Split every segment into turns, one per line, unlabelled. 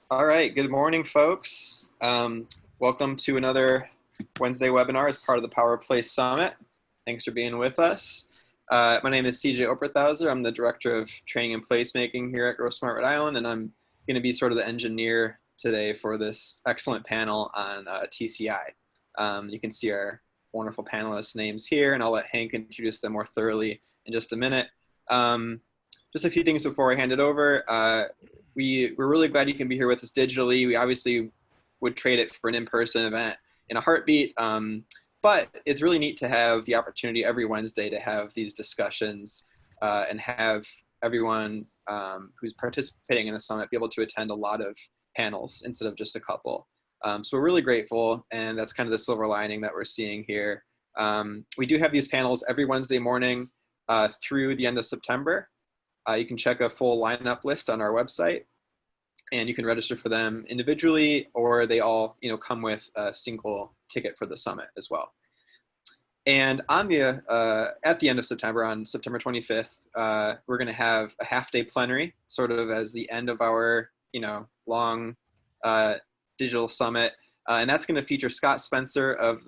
All right, good morning, folks. Welcome to another Wednesday webinar as part of the Power Place Summit. Thanks for being with us. My name is CJ Oberthauser. I'm the Director of Training and Placemaking here at Grow Smart Rhode Island, and I'm going to be sort of the engineer today for this excellent panel on TCI. You can see our wonderful panelists' names here, and I'll let Hank introduce them more thoroughly in just a minute. Just a few things before I hand it over. We're really glad you can be here with us digitally. We obviously would trade it for an in-person event in a heartbeat, but it's really neat to have the opportunity every Wednesday to have these discussions and have everyone who's participating in the summit be able to attend a lot of panels instead of just a couple. So we're really grateful, and that's kind of the silver lining that we're seeing here. We do have these panels every Wednesday morning through the end of September. You can check a full lineup list on our website, and you can register for them individually, or they all come with a single ticket for the summit as well. And on the at the end of September, on September 25th, we're going to have a half-day plenary, sort of as the end of our long digital summit, and that's going to feature Scott Spencer of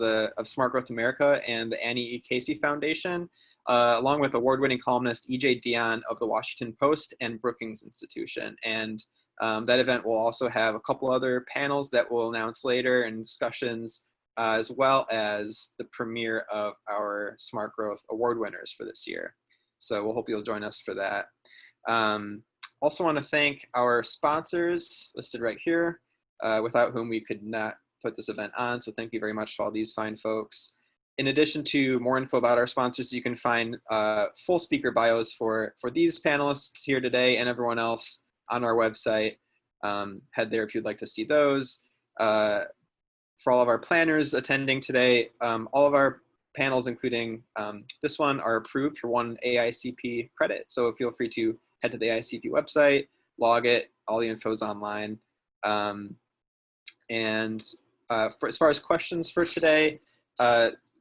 Smart Growth America and the Annie E. Casey Foundation, along with award-winning columnist E.J. Dion of the Washington Post and Brookings Institution. And that event will also have a couple other panels that we'll announce later and discussions, as well as the premiere of our Smart Growth Award winners for this year. So we'll hope you'll join us for that. Also want to thank our sponsors listed right here, without whom we could not put this event on. So thank you very much to all these fine folks. In addition to more info about our sponsors, you can find full speaker bios for these panelists here today and everyone else on our website. Head there if you'd like to see those. For all of our planners attending today, all of our panels, including this one, are approved for one AICP credit. So feel free to head to the AICP website, log it, all the info is online. As far as questions for today,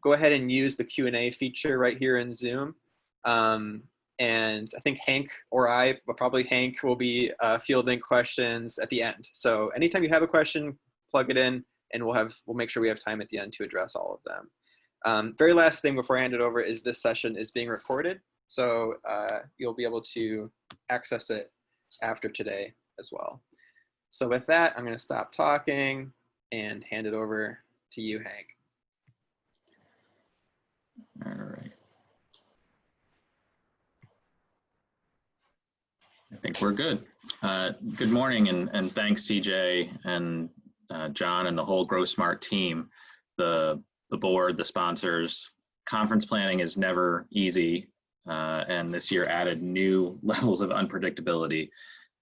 go ahead and use the Q&A feature right here in Zoom. And I think Hank or I, but probably Hank, will be fielding questions at the end. So anytime you have a question, plug it in, and we'll make sure we have time at the end to address all of them. Very last thing before I hand it over is this session is being recorded. So you'll be able to access it after today as well. So with that, I'm going to stop talking and hand it over to you, Hank.
All right. I think we're good. Good morning, and thanks CJ and John and the whole Grow Smart team, the board, the sponsors. Conference planning is never easy, and this year added new levels of unpredictability.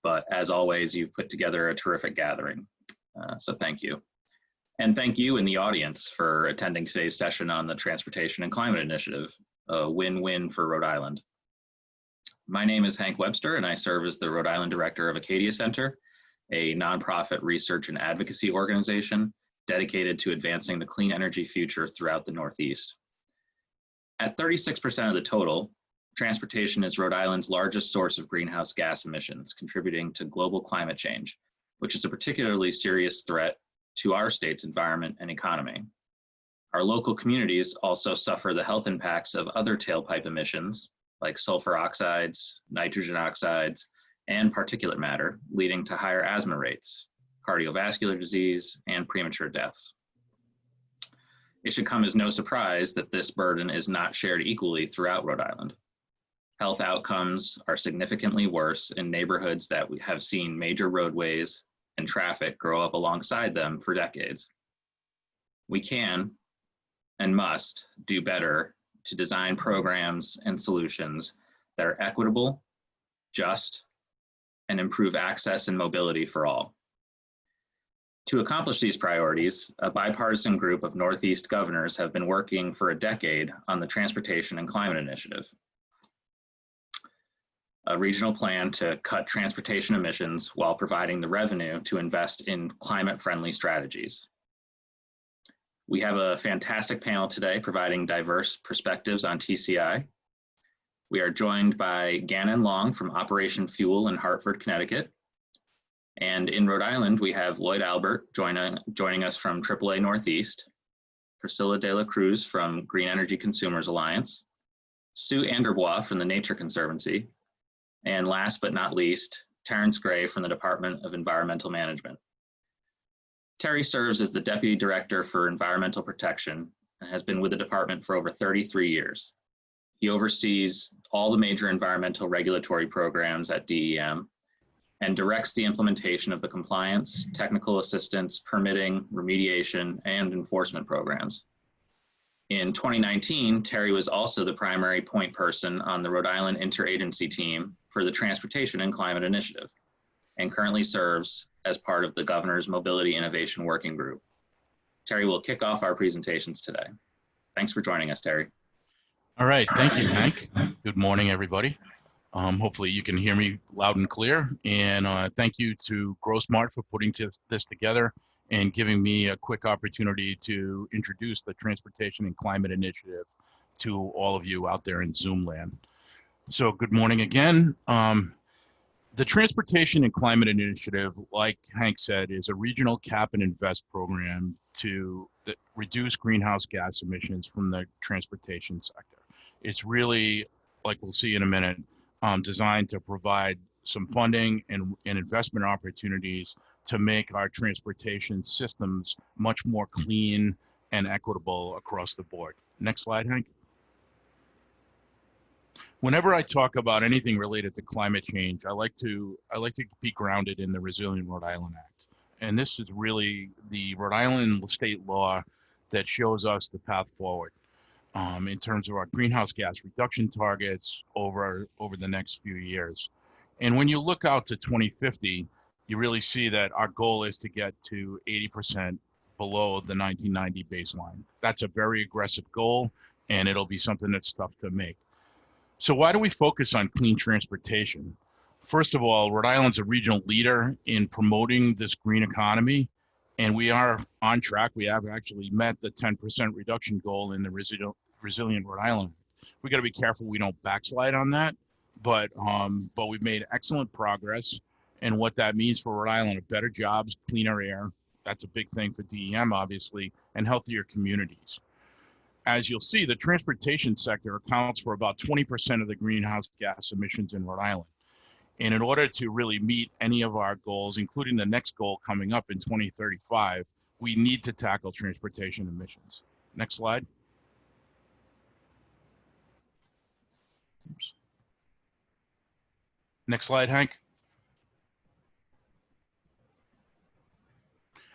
But as always, you've put together a terrific gathering. So thank you. And thank you in the audience for attending today's session on the Transportation and Climate Initiative, a win-win for Rhode Island. My name is Hank Webster, and I serve as the Rhode Island Director of Acadia Center, a nonprofit research and advocacy organization dedicated to advancing the clean energy future throughout the Northeast. At 36% of the total, transportation is Rhode Island's largest source of greenhouse gas emissions, contributing to global climate change, which is a particularly serious threat to our state's environment and economy. Our local communities also suffer the health impacts of other tailpipe emissions, like sulfur oxides, nitrogen oxides, and particulate matter, leading to higher asthma rates, cardiovascular disease, and premature deaths. It should come as no surprise that this burden is not shared equally throughout Rhode Island. Health outcomes are significantly worse in neighborhoods that have seen major roadways and traffic grow up alongside them for decades. We can and must do better to design programs and solutions that are equitable, just, and improve access and mobility for all. To accomplish these priorities, a bipartisan group of Northeast governors have been working for a decade on the Transportation and Climate Initiative, a regional plan to cut transportation emissions while providing the revenue to invest in climate-friendly strategies. We have a fantastic panel today providing diverse perspectives on TCI. We are joined by Gannon Long from Operation Fuel in Hartford, Connecticut, And in Rhode Island, we have Lloyd Albert joining us from AAA Northeast, Priscilla De La Cruz from Green Energy Consumers Alliance, Sue Anderbois from the Nature Conservancy, and last but not least, Terrence Gray from the Department of Environmental Management. Terry serves as the Deputy Director for Environmental Protection and has been with the department for over 33 years. He oversees all the major environmental regulatory programs at DEM and directs the implementation of the compliance, technical assistance, permitting, remediation, and enforcement programs. In 2019, Terry was also the primary point person on the Rhode Island Interagency Team for the Transportation and Climate Initiative, and currently serves as part of the Governor's Mobility Innovation Working Group. Terry will kick off our presentations today. Thanks for joining us, Terry.
All right, thank you, Hank. Good morning, everybody. Hopefully you can hear me loud and clear. And thank you to GrowSmart for putting this together and giving me a quick opportunity to introduce the Transportation and Climate Initiative to all of you out there in Zoom land. So good morning again. The Transportation and Climate Initiative, like Hank said, is a regional cap and invest program to reduce greenhouse gas emissions from the transportation sector. It's really, like we'll see in a minute, designed to provide some funding and investment opportunities to make our transportation systems much more clean and equitable across the board. Next slide, Hank. Whenever I talk about anything related to climate change, I like to be grounded in the Resilient Rhode Island Act. And this is really the Rhode Island state law that shows us the path forward in terms of our greenhouse gas reduction targets over the next few years. And when you look out to 2050, you really see that our goal is to get to 80% below the 1990 baseline. That's a very aggressive goal, and it'll be something that's tough to make. So why do we focus on clean transportation? First of all, Rhode Island's a regional leader in promoting this green economy, and we are on track. We have actually met the 10% reduction goal in the Resilient Rhode Island. We got to be careful we don't backslide on that, but we've made excellent progress. And what that means for Rhode Island are better jobs, cleaner air. That's a big thing for DEM, obviously, and healthier communities. As you'll see, the transportation sector accounts for about 20% of the greenhouse gas emissions in Rhode Island. And in order to really meet any of our goals, including the next goal coming up in 2035, we need to tackle transportation emissions. Next slide. Oops. Next slide, Hank.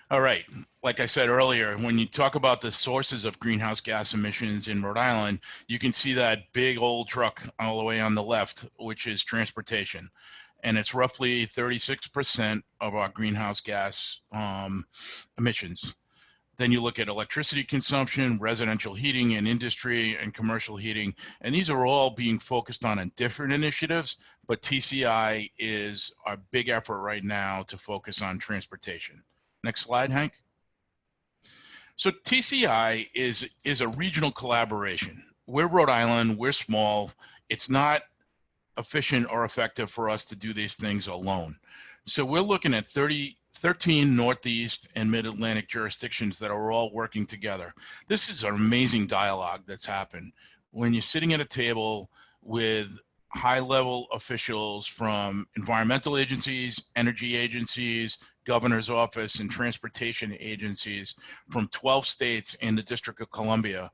All right, like I said earlier, when you talk about the sources of greenhouse gas emissions in Rhode Island, you can see that big old truck all the way on the left, which is transportation. And it's roughly 36% of our greenhouse gas emissions. Then you look at electricity consumption, residential heating and industry and commercial heating, and these are all being focused on in different initiatives, but TCI is our big effort right now to focus on transportation. Next slide, Hank. So TCI is a regional collaboration. We're Rhode Island, we're small. It's not efficient or effective for us to do these things alone. So we're looking at 13 Northeast and Mid-Atlantic jurisdictions that are all working together. This is an amazing dialogue that's happened. When you're sitting at a table with high-level officials from environmental agencies, energy agencies, governor's office, and transportation agencies from 12 states and the District of Columbia,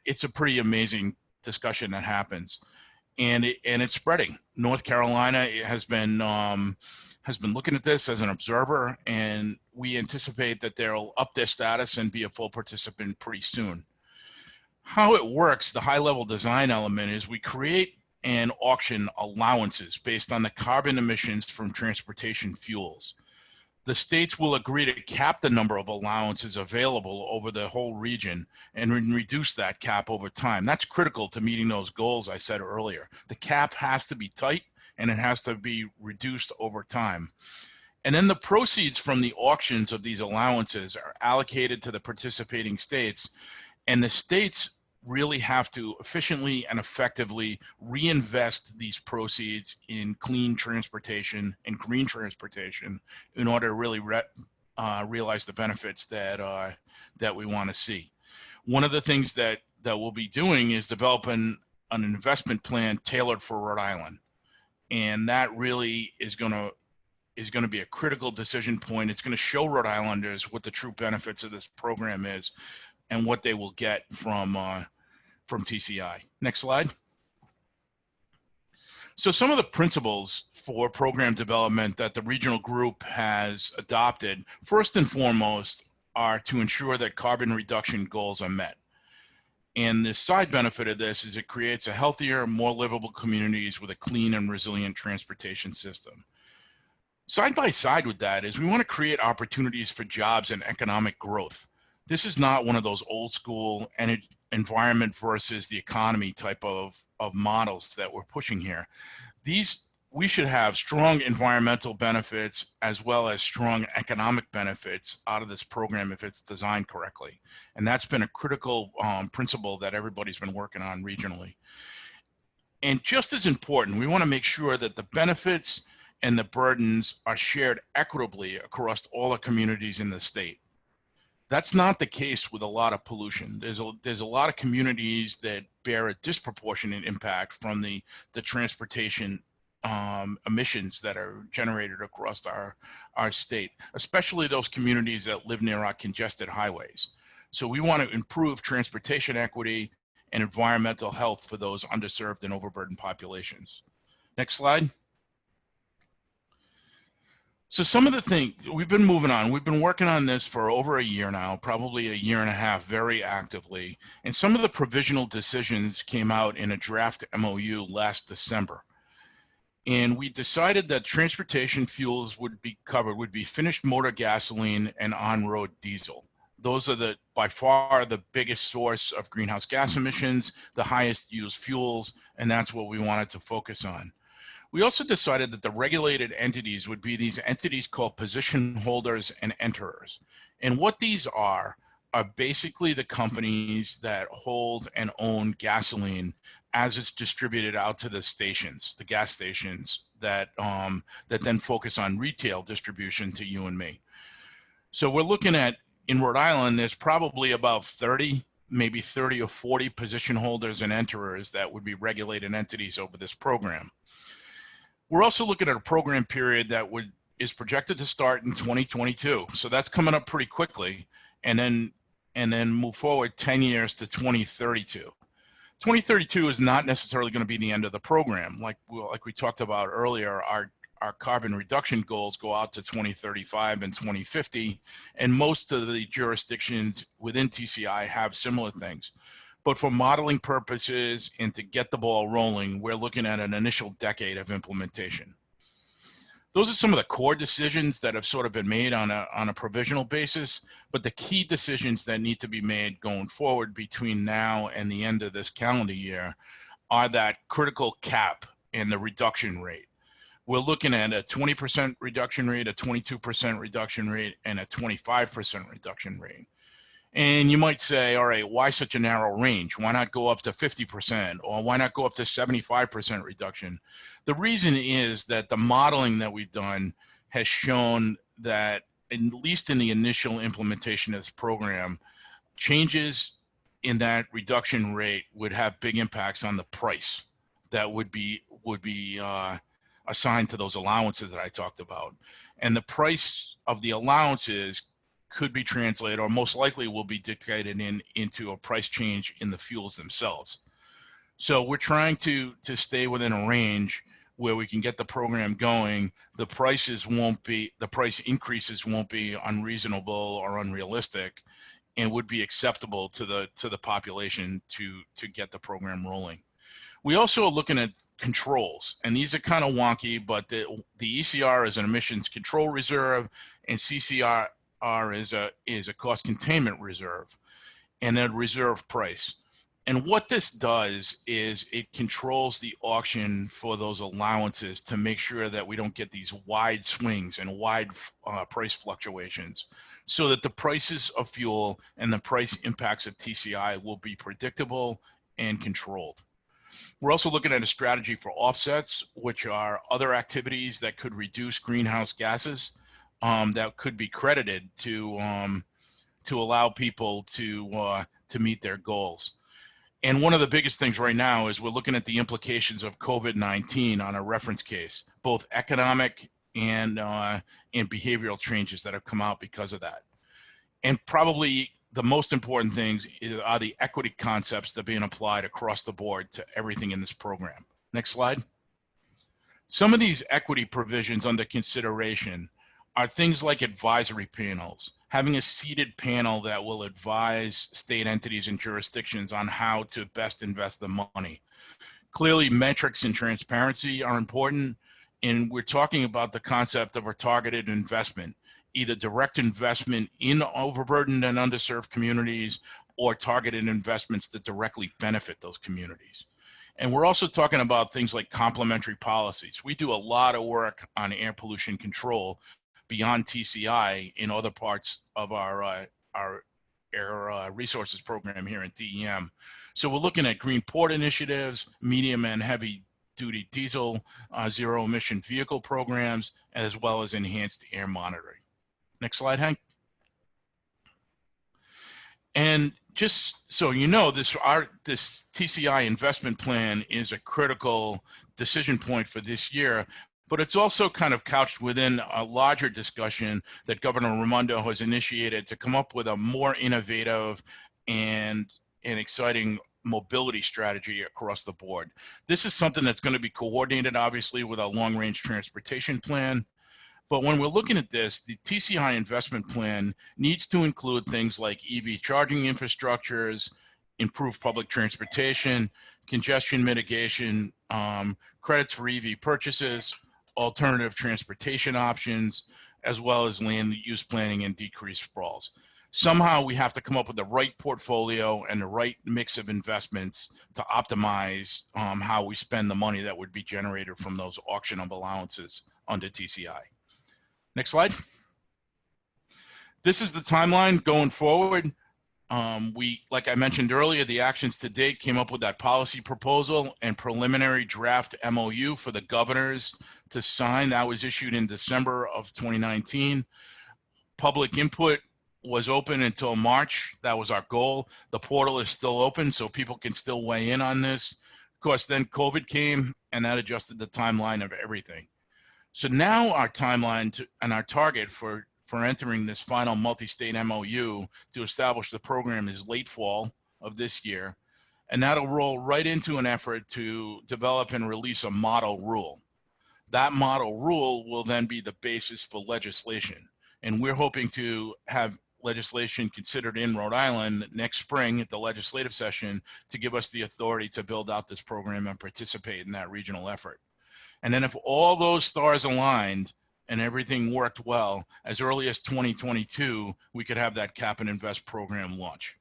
it's a pretty amazing discussion that happens. And it's spreading. North Carolina has been looking at this as an observer, and we anticipate that they'll up their status and be a full participant pretty soon. How it works, the high-level design element is we create and auction allowances based on the carbon emissions from transportation fuels. The states will agree to cap the number of allowances available over the whole region and reduce that cap over time. That's critical to meeting those goals I said earlier. The cap has to be tight and it has to be reduced over time. And then the proceeds from the auctions of these allowances are allocated to the participating states, and the states really have to efficiently and effectively reinvest these proceeds in clean transportation and green transportation in order to really realize the benefits that we want to see. One of the things that we'll be doing is developing an investment plan tailored for Rhode Island, and that really is going to be a critical decision point. It's going to show Rhode Islanders what the true benefits of this program is and what they will get from TCI. Next slide. So some of the principles for program development that the regional group has adopted, first and foremost, are to ensure that carbon reduction goals are met. And the side benefit of this is it creates a healthier, more livable communities with a clean and resilient transportation system. Side by side with that is we want to create opportunities for jobs and economic growth. This is not one of those old school environment versus the economy type of models that we're pushing here. We should have strong environmental benefits as well as strong economic benefits out of this program if it's designed correctly. And that's been a critical principle that everybody's been working on regionally. And just as important, we want to make sure that the benefits and the burdens are shared equitably across all the communities in the state. That's not the case with a lot of pollution. There's a lot of communities that bear a disproportionate impact from the transportation emissions that are generated across our state, especially those communities that live near our congested highways. So we want to improve transportation equity and environmental health for those underserved and overburdened populations. Next slide. So some of the things, we've been moving on. We've been working on this for over a year now, probably a year and a half, very actively. And some of the provisional decisions came out in a draft MOU last December. And we decided that transportation fuels would be covered, would be finished motor gasoline and on-road diesel. Those are by far the biggest source of greenhouse gas emissions, the highest used fuels, and that's what we wanted to focus on. We also decided that the regulated entities would be these entities called position holders and enterers. And what these are basically the companies that hold and own gasoline as it's distributed out to the stations, the gas stations that then focus on retail distribution to you and me. So we're looking at, in Rhode Island, there's probably about 30, maybe 30 or 40 position holders and enterers that would be regulated entities over this program. We're also looking at a program period that is projected to start in 2022. So that's coming up pretty quickly, and then move forward 10 years to 2032. 2032 is not necessarily going to be the end of the program. Like we talked about earlier, our carbon reduction goals go out to 2035 and 2050, and most of the jurisdictions within TCI have similar things. But for modeling purposes and to get the ball rolling, we're looking at an initial decade of implementation. Those are some of the core decisions that have sort of been made on a provisional basis, but the key decisions that need to be made going forward between now and the end of this calendar year are that critical cap and the reduction rate. We're looking at a 20% reduction rate, a 22% reduction rate, and a 25% reduction rate. And you might say, all right, why such a narrow range? Why not go up to 50%? Or why not go up to 75% reduction? The reason is that the modeling that we've done has shown that, at least in the initial implementation of this program, changes in that reduction rate would have big impacts on the price that would be assigned to those allowances that I talked about. And the price of the allowances could be translated, or most likely will be dictated into a price change in the fuels themselves. So we're trying to stay within a range where we can get the program going. The price increases won't be unreasonable or unrealistic, and would be acceptable to the population to get the program rolling. We also are looking at controls, and these are kind of wonky, but the ECR is an emissions control reserve, and CCR is a cost containment reserve, and a reserve price. And what this does is it controls the auction for those allowances to make sure that we don't get these wide swings and wide price fluctuations, so that the prices of fuel and the price impacts of TCI will be predictable and controlled. We're also looking at a strategy for offsets, which are other activities that could reduce greenhouse gases that could be credited to allow people to meet their goals. And one of the biggest things right now is we're looking at the implications of COVID-19 on a reference case, both economic and behavioral changes that have come out because of that. And probably the most important things are the equity concepts that are being applied across the board to everything in this program. Next slide. Some of these equity provisions under consideration are things like advisory panels, having a seated panel that will advise state entities and jurisdictions on how to best invest the money. Clearly, metrics and transparency are important, and we're talking about the concept of a targeted investment, either direct investment in overburdened and underserved communities or targeted investments that directly benefit those communities. And we're also talking about things like complementary policies. We do a lot of work on air pollution control beyond TCI in other parts of our air resources program here at DEM. So we're looking at green port initiatives, medium and heavy duty diesel, zero emission vehicle programs, as well as enhanced air monitoring. Next slide, Hank. And just so you know, this TCI investment plan is a critical decision point for this year, but it's also kind of couched within a larger discussion that Governor Raimondo has initiated to come up with a more innovative and exciting mobility strategy across the board. This is something that's going to be coordinated, obviously, with our long-range transportation plan. But when we're looking at this, the TCI investment plan needs to include things like EV charging infrastructures, improved public transportation, congestion mitigation, credits for EV purchases, alternative transportation options, as well as land use planning and decreased sprawls. Somehow we have to come up with the right portfolio and the right mix of investments to optimize how we spend the money that would be generated from those auction of allowances under TCI. Next slide. This is the timeline going forward. Like I mentioned earlier, the actions to date came up with that policy proposal and preliminary draft MOU for the governors to sign. That was issued in December of 2019. Public input was open until March. That was our goal. The portal is still open, so people can still weigh in on this. Of course, then COVID came, and that adjusted the timeline of everything. So now our timeline and our target for entering this final multi-state MOU to establish the program is late fall of this year. And that'll roll right into an effort to develop and release a model rule. That model rule will then be the basis for legislation. And we're hoping to have legislation considered in Rhode Island next spring at the legislative session to give us the authority to build out this program and participate in that regional effort. And then if all those stars aligned and everything worked well, as early as 2022, we could have that Cap and Invest program launch.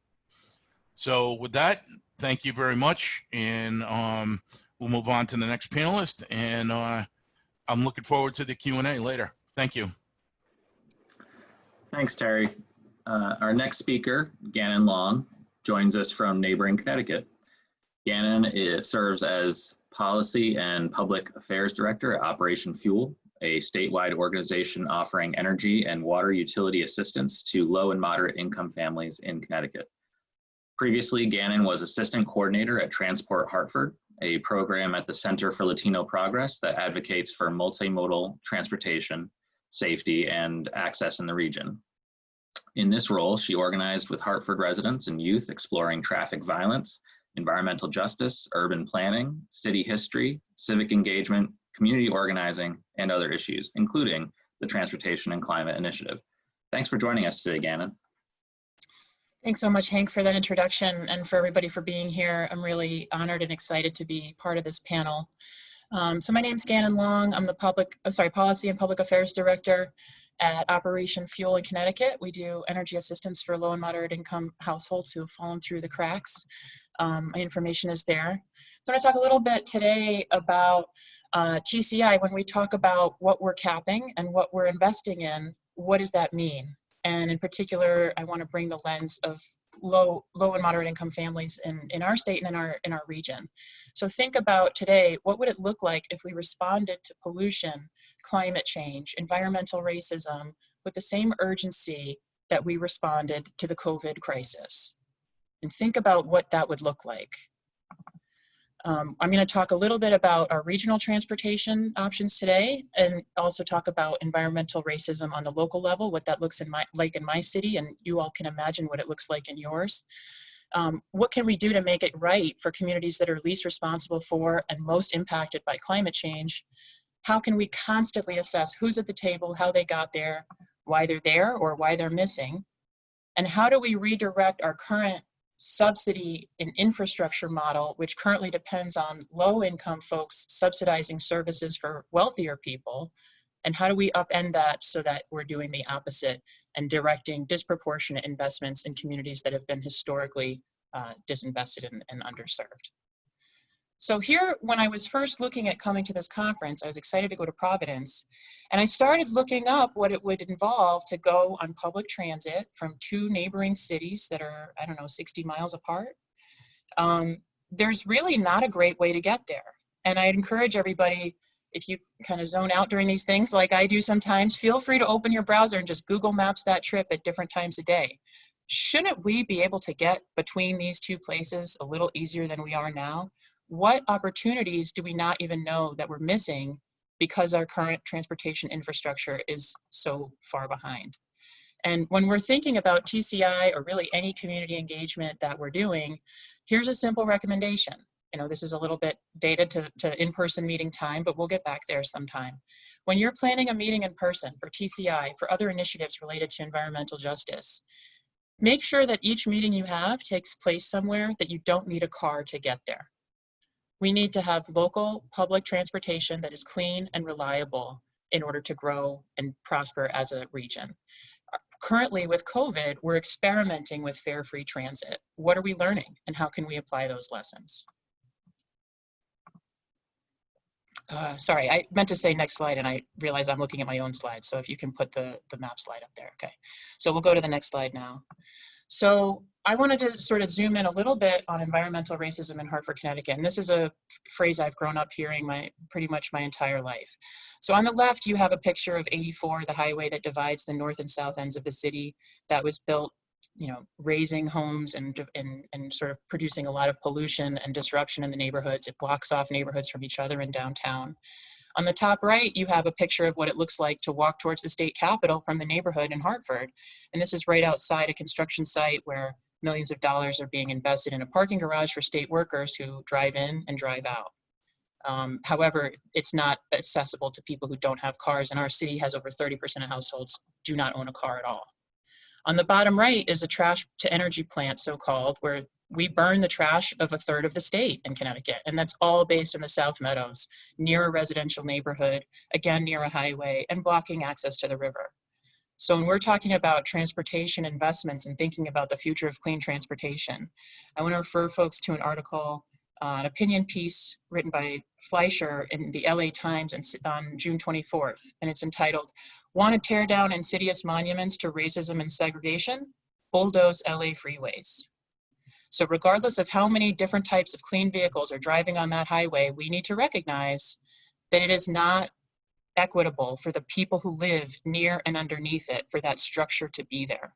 So with that, thank you very much. And we'll move on to the next panelist. And I'm looking forward to the Q&A later. Thank you.
Thanks, Terry. Our next speaker, Gannon Long, joins us from neighboring Connecticut. Gannon serves as Policy and Public Affairs Director at Operation Fuel, a statewide organization offering energy and water utility assistance to low and moderate income families in Connecticut. Previously, Gannon was Assistant Coordinator at Transport Hartford, a program at the Center for Latino Progress that advocates for multimodal transportation, safety, and access in the region. In this role, she organized with Hartford residents and youth exploring traffic violence, environmental justice, urban planning, city history, civic engagement, community organizing, and other issues, including the Transportation and Climate Initiative. Thanks for joining us today, Gannon.
Thanks so much, Hank, for that introduction and for everybody for being here. I'm really honored and excited to be part of this panel. So my name's Gannon Long. I'm the Policy and Public Affairs Director At Operation Fuel in Connecticut, we do energy assistance for low and moderate income households who have fallen through the cracks. My information is there. I'm going to talk a little bit today about TCI. When we talk about what we're capping and what we're investing in, what does that mean? And in particular, I want to bring the lens of low and moderate income families in our state and in our region. So think about today, what would it look like if we responded to pollution, climate change, environmental racism with the same urgency that we responded to the COVID crisis? And think about what that would look like. I'm going to talk a little bit about our regional transportation options today, and also talk about environmental racism on the local level, what that looks like in my city, and you all can imagine what it looks like in yours. What can we do to make it right for communities that are least responsible for and most impacted by climate change? How can we constantly assess who's at the table, how they got there, why they're there, or why they're missing? And how do we redirect our current subsidy and infrastructure model, which currently depends on low-income folks subsidizing services for wealthier people, and how do we upend that so that we're doing the opposite and directing disproportionate investments in communities that have been historically disinvested and underserved? So here, when I was first looking at coming to this conference, I was excited to go to Providence, and I started looking up what it would involve to go on public transit from two neighboring cities that are, I don't know, 60 miles apart. There's really not a great way to get there. And I'd encourage everybody, if you kind of zone out during these things like I do sometimes, feel free to open your browser and just Google Maps that trip at different times a day. Shouldn't we be able to get between these two places a little easier than we are now? What opportunities do we not even know that we're missing because our current transportation infrastructure is so far behind? And when we're thinking about TCI or really any community engagement that we're doing, here's a simple recommendation. You know, this is a little bit dated to in-person meeting time, but we'll get back there sometime. When you're planning a meeting in person for TCI, for other initiatives related to environmental justice, make sure that each meeting you have takes place somewhere that you don't need a car to get there. We need to have local public transportation that is clean and reliable in order to grow and prosper as a region. Currently with COVID, we're experimenting with fare free transit. What are we learning and how can we apply those lessons? Sorry, I meant to say next slide and I realize I'm looking at my own slide. So if you can put the map slide up there, okay. So we'll go to the next slide now. So I wanted to sort of zoom in a little bit on environmental racism in Hartford, Connecticut. And this is a phrase I've grown up hearing pretty much my entire life. So on the left, you have a picture of 84, the highway that divides the north and south ends of the city that was built, you know, raising homes and sort of producing a lot of pollution and disruption in the neighborhoods. It blocks off neighborhoods from each other in downtown. On the top right, you have a picture of what it looks like to walk towards the state capitol from the neighborhood in Hartford. And this is right outside a construction site where millions of dollars are being invested in a parking garage for state workers who drive in and drive out. However, it's not accessible to people who don't have cars, and our city has over 30% of households do not own a car at all. On the bottom right is a trash to energy plant, so-called, where we burn the trash of a third of the state in Connecticut. And that's all based in the South Meadows, near a residential neighborhood, again, near a highway, and blocking access to the river. So when we're talking about transportation investments and thinking about the future of clean transportation, I want to refer folks to an article, an opinion piece written by Fleischer in the LA Times on June 24th. And it's entitled, "Want to Tear Down Insidious Monuments to Racism and Segregation? Bulldoze LA Freeways." So regardless of how many different types of clean vehicles are driving on that highway, we need to recognize that it is not equitable for the people who live near and underneath it for that structure to be there.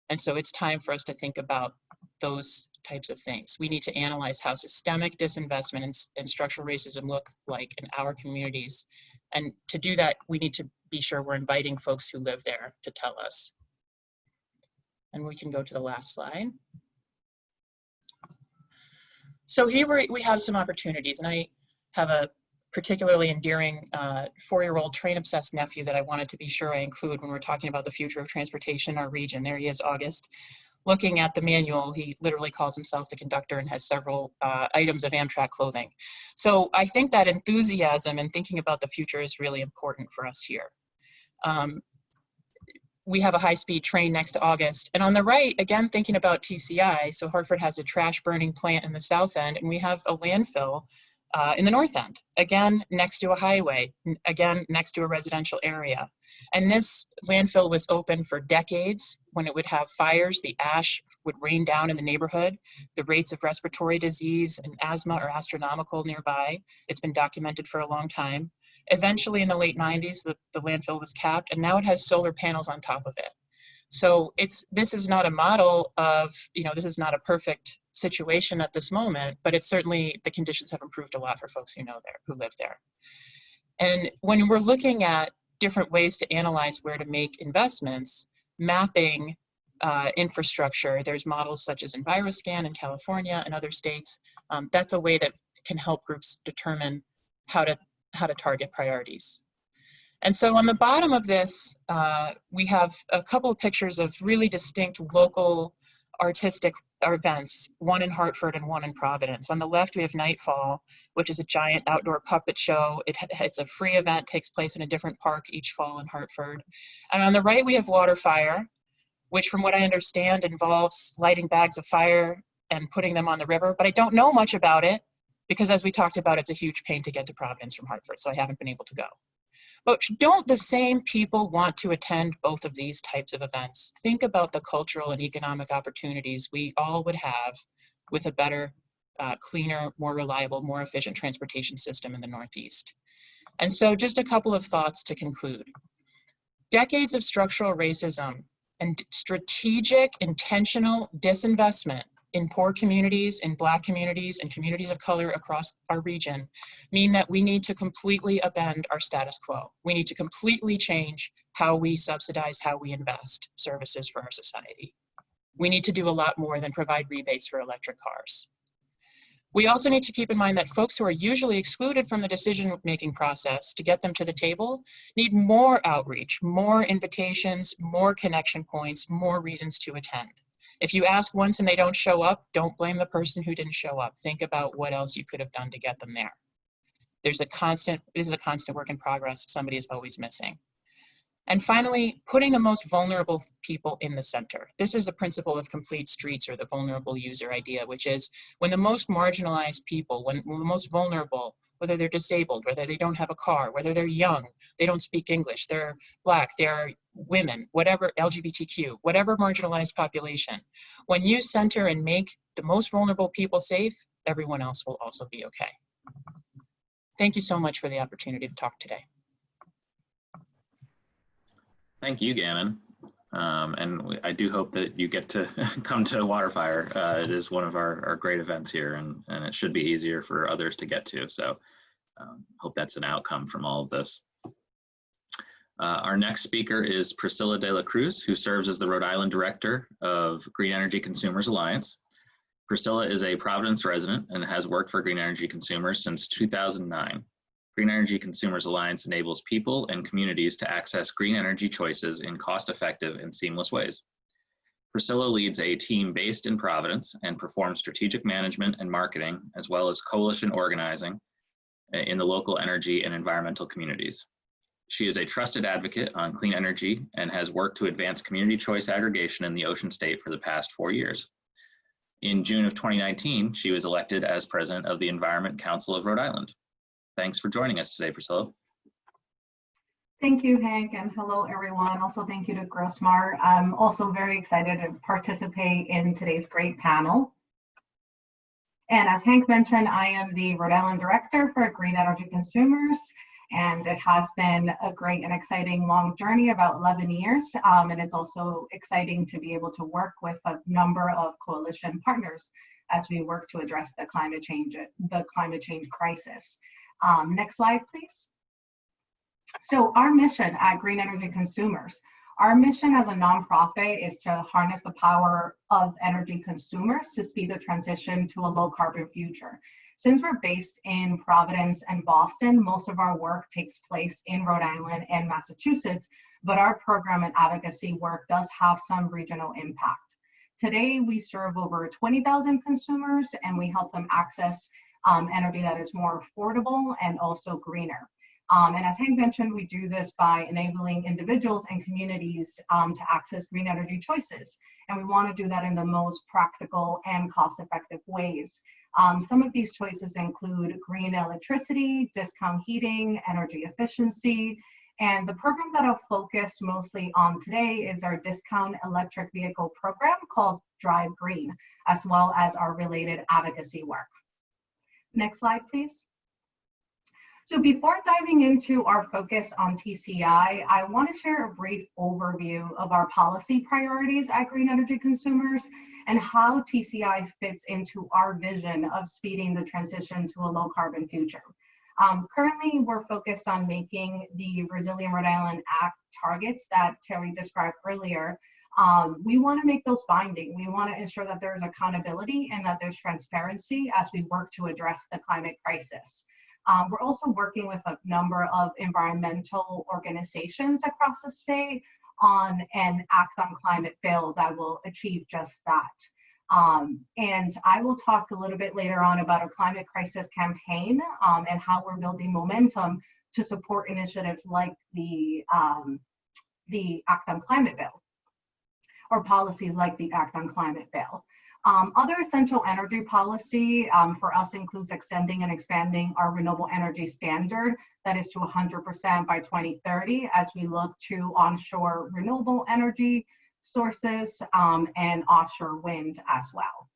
And so it's time for us to think about those types of things. We need to analyze how systemic disinvestment and structural racism look like in our communities. And to do that, we need to be sure we're inviting folks who live there to tell us. And we can go to the last slide. So here we have some opportunities, and I have a particularly endearing 4-year-old train-obsessed nephew that I wanted to be sure I include when we're talking about the future of transportation in our region. There he is, August. Looking at the manual, he literally calls himself the conductor and has several items of Amtrak clothing. So I think that enthusiasm and thinking about the future is really important for us here. we have a high-speed train next to August. And on the right, again, thinking about TCI, so Hartford has a trash burning plant in the south end, and we have a landfill in the north end, again, next to a highway, again, next to a residential area. And this landfill was open for decades. When it would have fires, the ash would rain down in the neighborhood. The rates of respiratory disease and asthma are astronomical nearby. It's been documented for a long time. Eventually, in the late 90s, the landfill was capped, and now it has solar panels on top of it. So this is not a model of, this is not a perfect situation at this moment, but it's certainly, the conditions have improved a lot for folks who live there. And when we're looking at different ways to analyze where to make investments, mapping infrastructure, there's models such as EnviroScan in California and other states. That's a way that can help groups determine how to target priorities. And so on the bottom of this, we have a couple of pictures of really distinct local artistic events, one in Hartford and one in Providence. On the left, we have Nightfall, which is a giant outdoor puppet show. It's a free event, takes place in a different park each fall in Hartford. And on the right, we have Waterfire, which from what I understand involves lighting bags of fire and putting them on the river, but I don't know much about it because as we talked about, it's a huge pain to get to Providence from Hartford, so I haven't been able to go. But don't the same people want to attend both of these types of events? Think about the cultural and economic opportunities we all would have with a better, cleaner, more reliable, more efficient transportation system in the Northeast. And so just a couple of thoughts to conclude. Decades of structural racism and strategic, intentional disinvestment in poor communities, in Black communities, and communities of color across our region mean that we need to completely upend our status quo. We need to completely change how we subsidize, how we invest services for our society. We need to do a lot more than provide rebates for electric cars. We also need to keep in mind that folks who are usually excluded from the decision-making process to get them to the table need more outreach, more invitations, more connection points, more reasons to attend. If you ask once and they don't show up, don't blame the person who didn't show up. Think about what else you could have done to get them there. This is a constant work in progress. Somebody is always missing. And finally, putting the most vulnerable people in the center. This is the principle of complete streets, or the vulnerable user idea, which is when the most marginalized people, when the most vulnerable, whether they're disabled, whether they don't have a car, whether they're young, they don't speak English, they're Black, they're women, whatever, LGBTQ, whatever marginalized population, when you center and make the most vulnerable people safe, everyone else will also be okay. Thank you so much for the opportunity to talk today.
Thank you, Gannon. And I do hope that you get to come to Waterfire. It is one of our great events here, and it should be easier for others to get to. So hope that's an outcome from all of this. Our next speaker is Priscilla De La Cruz, who serves as the Rhode Island Director of Green Energy Consumers Alliance. Priscilla is a Providence resident and has worked for Green Energy Consumers since 2009. Green Energy Consumers Alliance enables people and communities to access green energy choices in cost-effective and seamless ways. Priscilla leads a team based in Providence and performs strategic management and marketing, as well as coalition organizing in the local energy and environmental communities. She is a trusted advocate on clean energy and has worked to advance community choice aggregation in the Ocean State for the past 4 years. In June of 2019, she was elected as president of the Environment Council of Rhode Island. Thanks for joining us today, Priscilla.
Thank you, Hank, and hello, everyone. Also, thank you to GrowSmart. I'm also very excited to participate in today's great panel. And as Hank mentioned, I am the Rhode Island Director for Green Energy Consumers, and it has been a great and exciting long journey, about 11 years. And it's also exciting to be able to work with a number of coalition partners as we work to address the climate change crisis. Next slide, please. So our mission at Green Energy Consumers, our mission as a nonprofit is to harness the power of energy consumers to speed the transition to a low carbon future. Since we're based in Providence and Boston, most of our work takes place in Rhode Island and Massachusetts, but our program and advocacy work does have some regional impact. Today, we serve over 20,000 consumers, and we help them access energy that is more affordable and also greener. And as Hank mentioned, we do this by enabling individuals and communities to access green energy choices. And we want to do that in the most practical and cost-effective ways. Some of these choices include green electricity, discount heating, energy efficiency, and the program that I'll focus mostly on today is our discount electric vehicle program called Drive Green, as well as our related advocacy work. Next slide, please. So before diving into our focus on TCI, I want to share a brief overview of our policy priorities at Green Energy Consumers and how TCI fits into our vision of speeding the transition to a low carbon future. Currently, we're focused on making the Resilient Rhode Island Act targets that Terry described earlier. We want to make those binding. We want to ensure that there's accountability and that there's transparency as we work to address the climate crisis. We're also working with a number of environmental organizations across the state on an Act on Climate bill that will achieve just that. And I will talk a little bit later on about our climate crisis campaign and how we're building momentum to support initiatives like the Act on Climate bill or policies like the Act on Climate bill. Other essential energy policy for us includes extending and expanding our renewable energy standard that is to 100% by 2030 as we look to onshore renewable energy sources and offshore wind as well.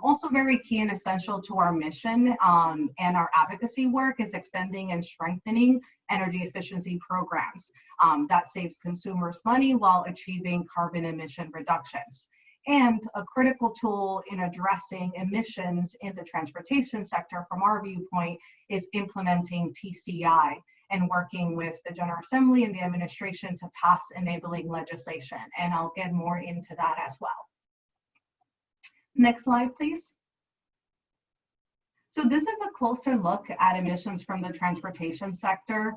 Also very key and essential to our mission and our advocacy work is extending and strengthening energy efficiency programs that saves consumers money while achieving carbon emission reductions. And a critical tool in addressing emissions in the transportation sector from our viewpoint is implementing TCI and working with the General Assembly and the administration to pass enabling legislation. And I'll get more into that as well. Next slide, please. So this is a closer look at emissions from the transportation sector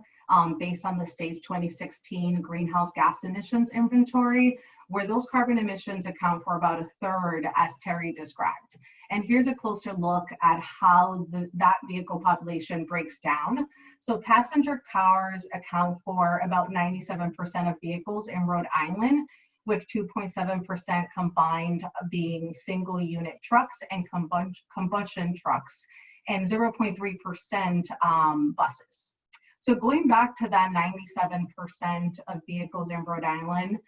based on the state's 2016 greenhouse gas emissions inventory, where those carbon emissions account for about a third, as Terry described. And here's a closer look at how that vehicle population breaks down. So passenger cars account for about 97% of vehicles in Rhode Island, with 2.7% combined being single unit trucks and combustion trucks, and 0.3% buses. So going back to that 97% of vehicles in Rhode Island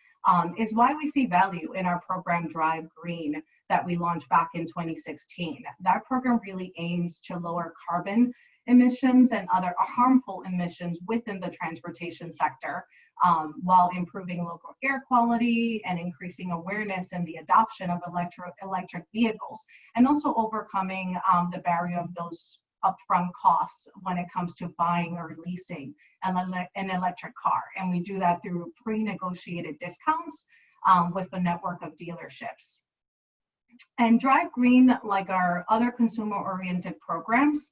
is why we see value in our program Drive Green that we launched back in 2016. That program really aims to lower carbon emissions and other harmful emissions within the transportation sector while improving local air quality and increasing awareness and the adoption of electric vehicles, and also overcoming the barrier of those upfront costs when it comes to buying or leasing an electric car. And we do that through pre-negotiated discounts with a network of dealerships. And Drive Green, like our other consumer-oriented programs,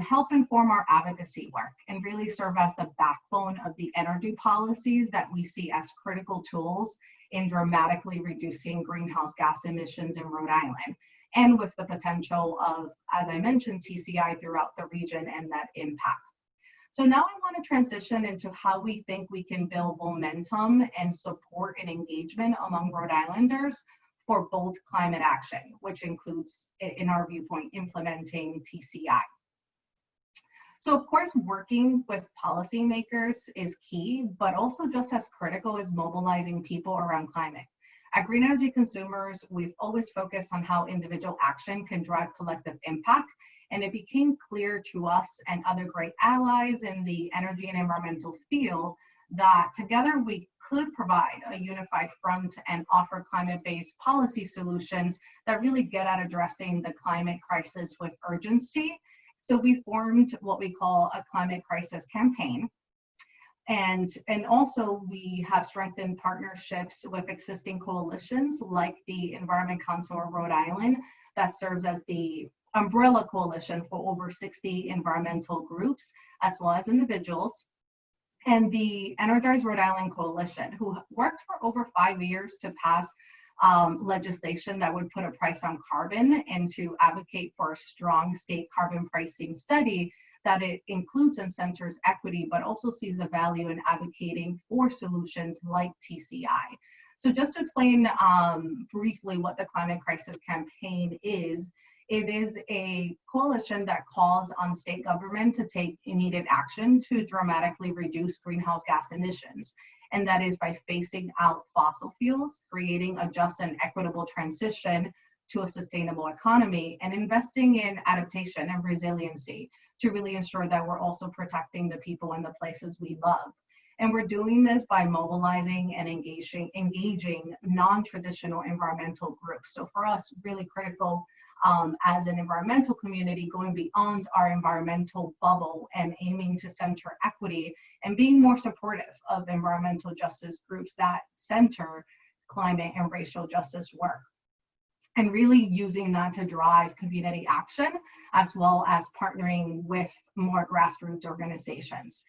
help inform our advocacy work and really serve as the backbone of the energy policies that we see as critical tools in dramatically reducing greenhouse gas emissions in Rhode Island, and with the potential of, as I mentioned, TCI throughout the region and that impact. So now I want to transition into how we think we can build momentum and support and engagement among Rhode Islanders for bold climate action, which includes, in our viewpoint, implementing TCI. So of course, working with policymakers is key, but also just as critical is mobilizing people around climate. At Green Energy Consumers, we've always focused on how individual action can drive collective impact, and it became clear to us and other great allies in the energy and environmental field that together we could provide a unified front and offer climate-based policy solutions that really get at addressing the climate crisis with urgency. So we formed what we call a climate crisis campaign. And also we have strengthened partnerships with existing coalitions like the Environment Council of Rhode Island that serves as the umbrella coalition for over 60 environmental groups as well as individuals, and the Energize Rhode Island Coalition, who worked for over 5 years to pass legislation that would put a price on carbon and to advocate for a strong state carbon pricing study that it includes and centers equity, but also sees the value in advocating for solutions like TCI. So just to explain briefly what the Climate Crisis Campaign is, it is a coalition that calls on state government to take immediate action to dramatically reduce greenhouse gas emissions. And that is by phasing out fossil fuels, creating a just and equitable transition to a sustainable economy, and investing in adaptation and resiliency to really ensure that we're also protecting the people and the places we love. And we're doing this by mobilizing and engaging non-traditional environmental groups. So for us, really critical as an environmental community, going beyond our environmental bubble and aiming to center equity and being more supportive of environmental justice groups that center climate and racial justice work. And really using that to drive community action, as well as partnering with more grassroots organizations.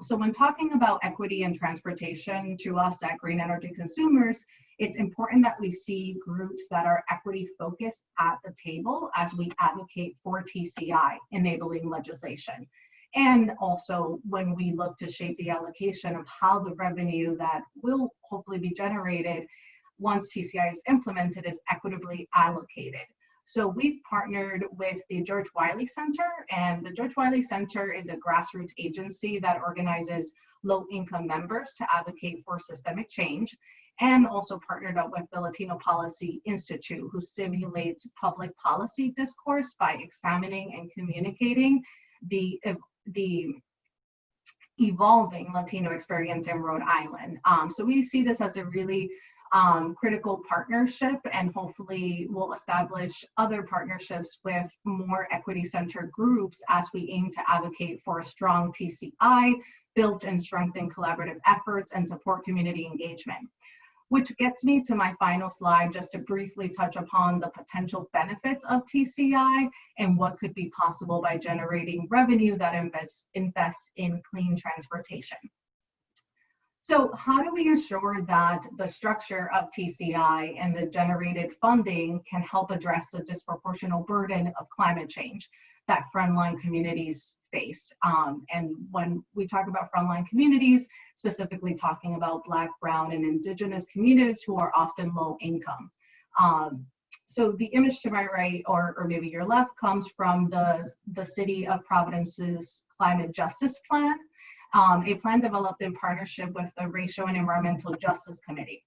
So when talking about equity and transportation, to us at Green Energy Consumers, it's important that we see groups that are equity focused at the table as we advocate for TCI enabling legislation. And also when we look to shape the allocation of how the revenue that will hopefully be generated once TCI is implemented is equitably allocated. So we've partnered with the George Wiley Center, and the George Wiley Center is a grassroots agency that organizes low-income members to advocate for systemic change, and also partnered up with the Latino Policy Institute, who stimulates public policy discourse by examining and communicating the evolving Latino experience in Rhode Island. So we see this as a really critical partnership, and hopefully we'll establish other partnerships with more equity-centered groups as we aim to advocate for a strong TCI, build and strengthen collaborative efforts, and support community engagement. Which gets me to my final slide, just to briefly touch upon the potential benefits of TCI and what could be possible by generating revenue that invests in clean transportation. So how do we ensure that the structure of TCI and the generated funding can help address the disproportionate burden of climate change that frontline communities face? And when we talk about frontline communities, specifically talking about Black, Brown, and Indigenous communities who are often low income. So the image to my right, or maybe your left, comes from the City of Providence's Climate Justice Plan. A plan developed in partnership with the Racial and Environmental Justice Committee.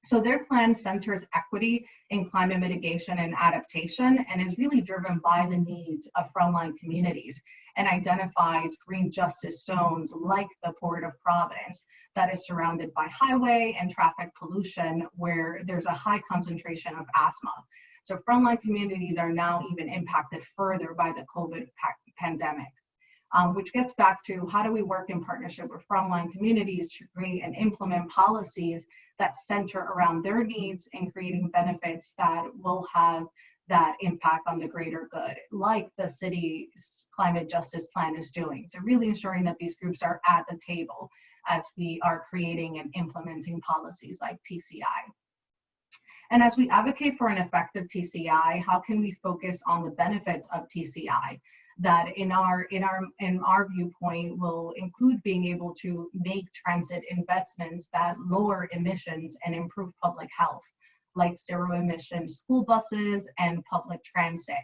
So their plan centers equity in climate mitigation and adaptation, and is really driven by the needs of frontline communities, and identifies green justice zones like the Port of Providence that is surrounded by highway and traffic pollution, where there's a high concentration of asthma. So frontline communities are now even impacted further by the COVID pandemic. Which gets back to how do we work in partnership with frontline communities to create and implement policies that center around their needs and creating benefits that will have that impact on the greater good, like the city's climate justice plan is doing. So really ensuring that these groups are at the table as we are creating and implementing policies like TCI. And as we advocate for an effective TCI, how can we focus on the benefits of TCI? That in our viewpoint will include being able to make transit investments that lower emissions and improve public health, like zero emission school buses and public transit,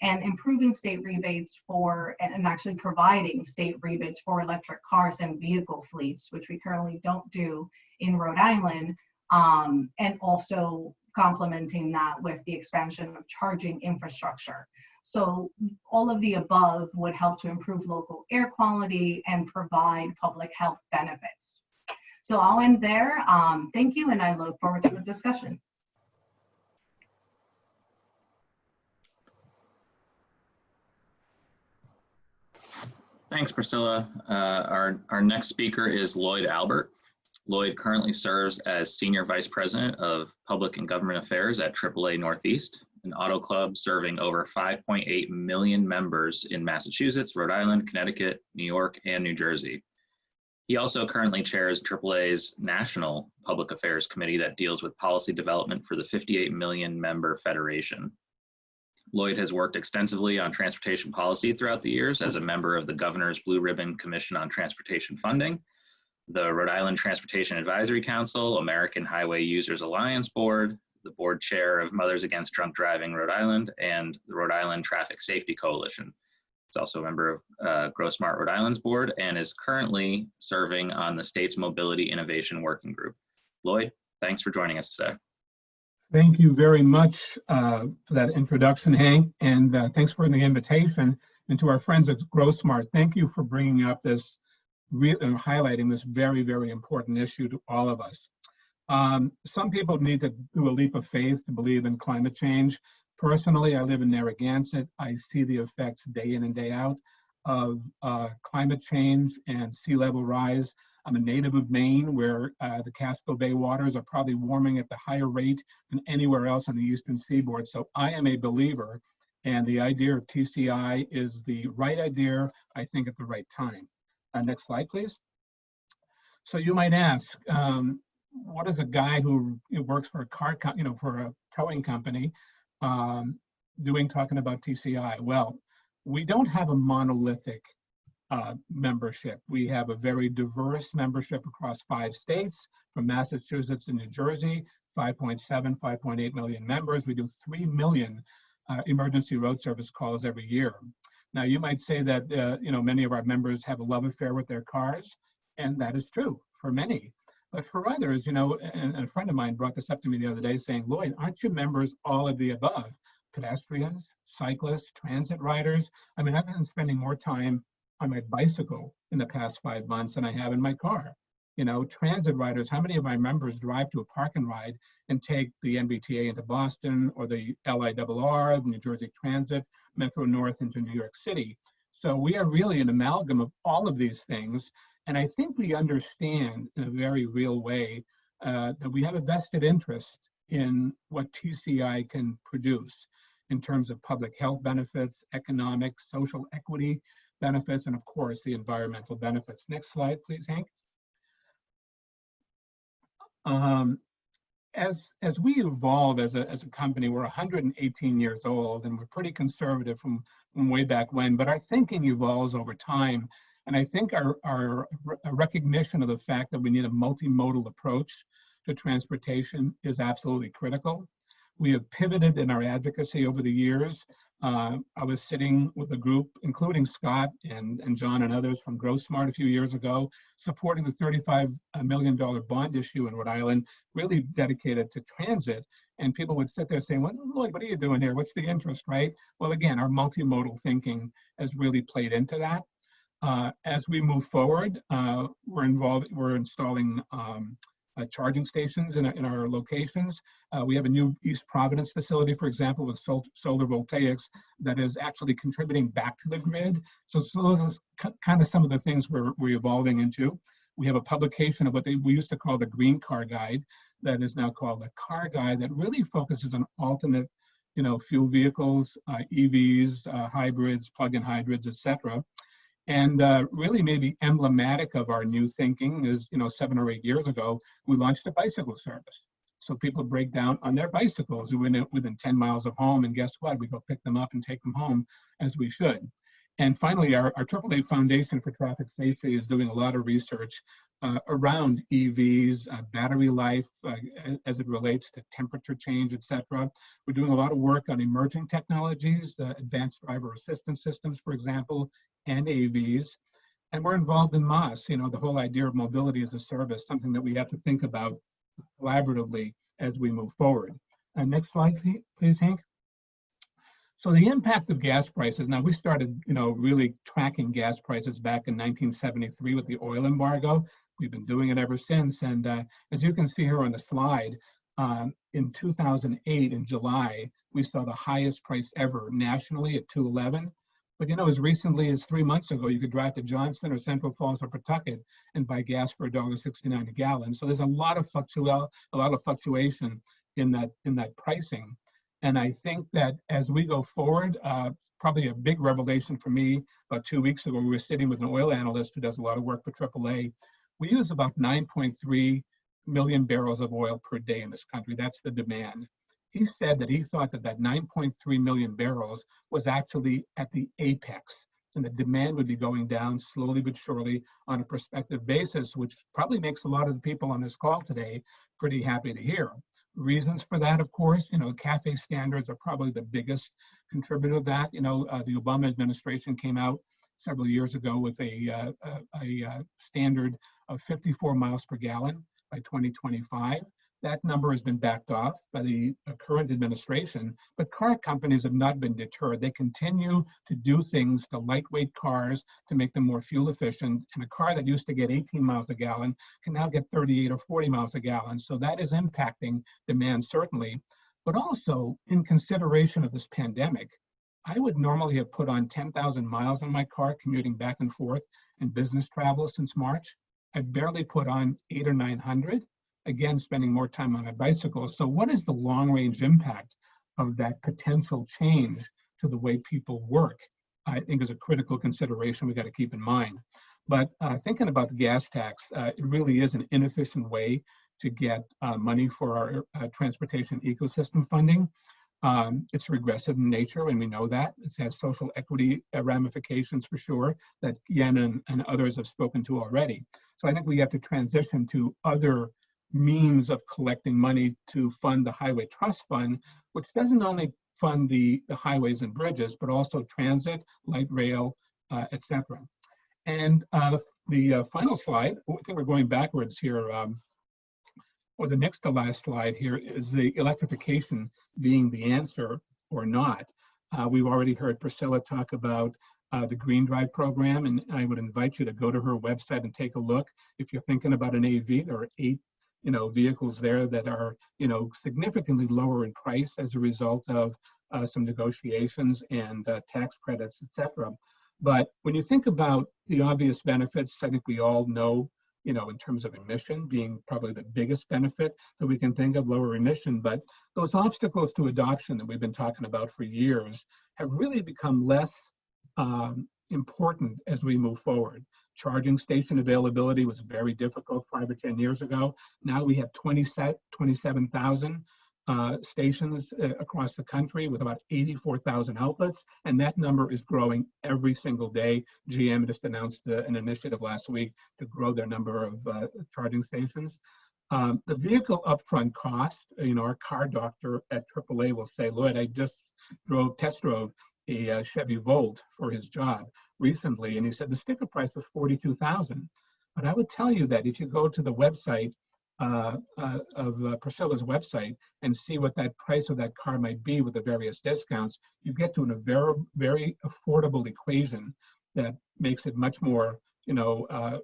and improving state rebates for, and actually providing state rebates for electric cars and vehicle fleets, which we currently don't do in Rhode Island, and also complementing that with the expansion of charging infrastructure. So all of the above would help to improve local air quality and provide public health benefits. So I'll end there. Thank you, and I look forward to the discussion.
Thanks, Priscilla. Our next speaker is Lloyd Albert. Lloyd currently serves as Senior Vice President of Public and Government Affairs at AAA Northeast, an auto club serving over 5.8 million members in Massachusetts, Rhode Island, Connecticut, New York, and New Jersey. He also currently chairs AAA's National Public Affairs Committee that deals with policy development for the 58 million member federation. Lloyd has worked extensively on transportation policy throughout the years as a member of the Governor's Blue Ribbon Commission on Transportation Funding, the Rhode Island Transportation Advisory Council, American Highway Users Alliance Board, the board chair of Mothers Against Drunk Driving Rhode Island, and the Rhode Island Traffic Safety Coalition. He's also a member of Grow Smart Rhode Island's board and is currently serving on the state's Mobility Innovation Working Group. Lloyd, thanks for joining us today.
Thank you very much for that introduction, Hank, and thanks for the invitation. And to our friends at Grow Smart, thank you for bringing up this, highlighting this very, very important issue to all of us. Some people need to do a leap of faith to believe in climate change. Personally, I live in Narragansett. I see the effects day in and day out of climate change and sea level rise. I'm a native of Maine, where the Casco Bay waters are probably warming at the higher rate than anywhere else on the eastern seaboard. So I am a believer, and the idea of TCI is the right idea, I think, at the right time. Next slide, please. So you might ask, what is a guy who works for a for a towing company doing talking about TCI? Well, we don't have a monolithic membership. We have a very diverse membership across 5 states, from Massachusetts and New Jersey, 5.7, 5.8 million members. We do 3 million emergency road service calls every year. Now, you might say that many of our members have a love affair with their cars, and that is true for many. But for others, and a friend of mine brought this up to me the other day saying, Lloyd, aren't you members all of the above? Pedestrians, cyclists, transit riders. I mean, I've been spending more time on my bicycle in the past 5 months than I have in my car. Transit riders, how many of my members drive to a park and ride and take the MBTA into Boston, or the LIRR, the New Jersey Transit, Metro North into New York City? So we are really an amalgam of all of these things. And I think we understand in a very real way that we have a vested interest in what TCI can produce in terms of public health benefits, economic, social equity benefits, and of course, the environmental benefits. Next slide, please, Hank. As we evolve as a company, we're 118 years old, and we're pretty conservative from way back when, but our thinking evolves over time. And I think our recognition of the fact that we need a multimodal approach to transportation is absolutely critical. We have pivoted in our advocacy over the years. I was sitting with a group, including Scott and John and others from Grow Smart a few years ago, supporting the $35 million bond issue in Rhode Island, really dedicated to transit. And people would sit there saying, well, Lloyd, what are you doing here? What's the interest, right? Well, again, our multimodal thinking has really played into that. As we move forward, we're installing charging stations in our locations. We have a new East Providence facility, for example, with solar voltaics that is actually contributing back to the grid. So those are kind of some of the things we're evolving into. We have a publication of what we used to call the Green Car Guide that is now called the Car Guide, that really focuses on alternate fuel vehicles, EVs, hybrids, plug-in hybrids, etc. And really maybe emblematic of our new thinking is, 7 or 8 years ago, we launched a bicycle service. So people break down on their bicycles within 10 miles of home, and guess what? We go pick them up and take them home, as we should. And finally, our AAA Foundation for Traffic Safety is doing a lot of research around EVs, battery life, as it relates to temperature change, etc. We're doing a lot of work on emerging technologies, advanced driver assistance systems, for example, and AVs. And we're involved in MOS, the whole idea of mobility as a service, something that we have to think about collaboratively as we move forward. Next slide, please, Hank. So the impact of gas prices. Now, we started, really tracking gas prices back in 1973 with the oil embargo. We've been doing it ever since. And as you can see here on the slide, in 2008, in July, we saw the highest price ever nationally at $2.11. But as recently as 3 months ago, you could drive to Johnston or Central Falls or Pawtucket and buy gas for $1.69 a gallon. So there's a lot of fluctuation in that pricing. And I think that as we go forward, probably a big revelation for me, about 2 weeks ago, we were sitting with an oil analyst who does a lot of work for AAA. We use about 9.3 million barrels of oil per day in this country. That's the demand. he said that he thought that 9.3 million barrels was actually at the apex, and the demand would be going down slowly but surely on a prospective basis, which probably makes a lot of the people on this call today pretty happy to hear. Reasons for that, of course, CAFE standards are probably the biggest contributor to that. The Obama administration came out several years ago with a standard of 54 miles per gallon by 2025. That number has been backed off by the current administration, but car companies have not been deterred. They continue to do things to lightweight cars to make them more fuel efficient. And a car that used to get 18 miles a gallon can now get 38 or 40 miles a gallon. So that is impacting demand, certainly. But also, in consideration of this pandemic, I would normally have put on 10,000 miles on my car commuting back and forth in business travel since March. I've barely put on 800 or 900. Again, spending more time on a bicycle. So what is the long-range impact of that potential change to the way people work? I think is a critical consideration we got to keep in mind. But thinking about the gas tax, it really is an inefficient way to get money for our transportation ecosystem funding. It's regressive in nature, and we know that. It has social equity ramifications for sure that Yen and others have spoken to already. So I think we have to transition to other means of collecting money to fund the Highway Trust Fund, which doesn't only fund the highways and bridges, but also transit, light rail, etc. And the final slide, I think we're going backwards here, or the next to last slide here is the electrification being the answer or not. We've already heard Priscilla talk about the Green Drive program, and I would invite you to go to her website and take a look. If you're thinking about an AV, there are 8 vehicles there that are, significantly lower in price as a result of some negotiations and tax credits, etc. But when you think about the obvious benefits, I think we all know, in terms of emission being probably the biggest benefit that we can think of, lower emission, but those obstacles to adoption that we've been talking about for years have really become less important as we move forward. Charging station availability was very difficult 5 or 10 years ago. Now we have 27,000 stations across the country with about 84,000 outlets, and that number is growing every single day. GM just announced an initiative last week to grow their number of charging stations. The vehicle upfront cost, our car doctor at AAA will say, Lloyd, I just test drove a Chevy Volt for his job recently, and he said the sticker price was $42,000. But I would tell you that if you go to the website of Priscilla's website and see what that price of that car might be with the various discounts, you get to a very, very affordable equation that makes it much more,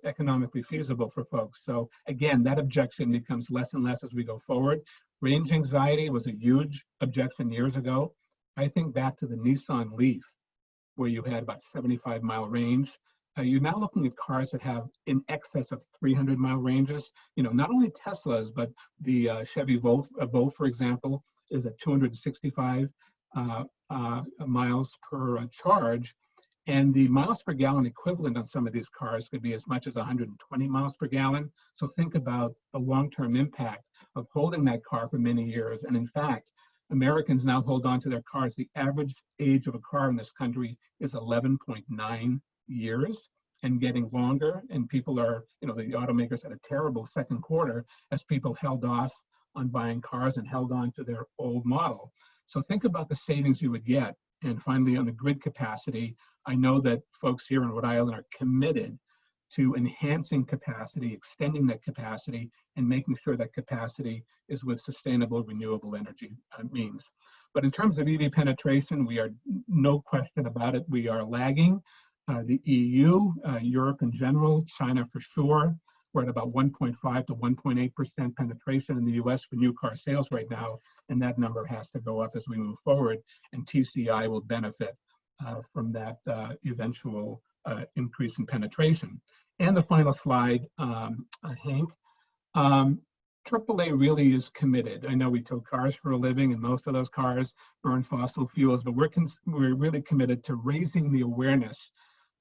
economically feasible for folks. So again, that objection becomes less and less as we go forward. Range anxiety was a huge objection years ago. I think back to the Nissan Leaf, where you had about 75-mile range. You're now looking at cars that have in excess of 300-mile ranges. Not only Teslas, but the Chevy Volt, for example, is at 265 miles per charge. And the miles per gallon equivalent on some of these cars could be as much as 120 miles per gallon. So think about the long-term impact of holding that car for many years. And in fact, Americans now hold on to their cars. The average age of a car in this country is 11.9 years and getting longer. And people are, the automakers had a terrible second quarter as people held off on buying cars and held on to their old model. So think about the savings you would get. And finally, on the grid capacity, I know that folks here in Rhode Island are committed to enhancing capacity, extending that capacity, and making sure that capacity is with sustainable renewable energy means. But in terms of EV penetration, we are, no question about it, we are lagging. The EU, Europe in general, China for sure, we're at about 1.5 to 1.8% penetration in the US for new car sales right now, and that number has to go up as we move forward, and TCI will benefit from that eventual increase in penetration. And the final slide, Hank. AAA really is committed. I know we tow cars for a living, and most of those cars burn fossil fuels, but we're really committed to raising the awareness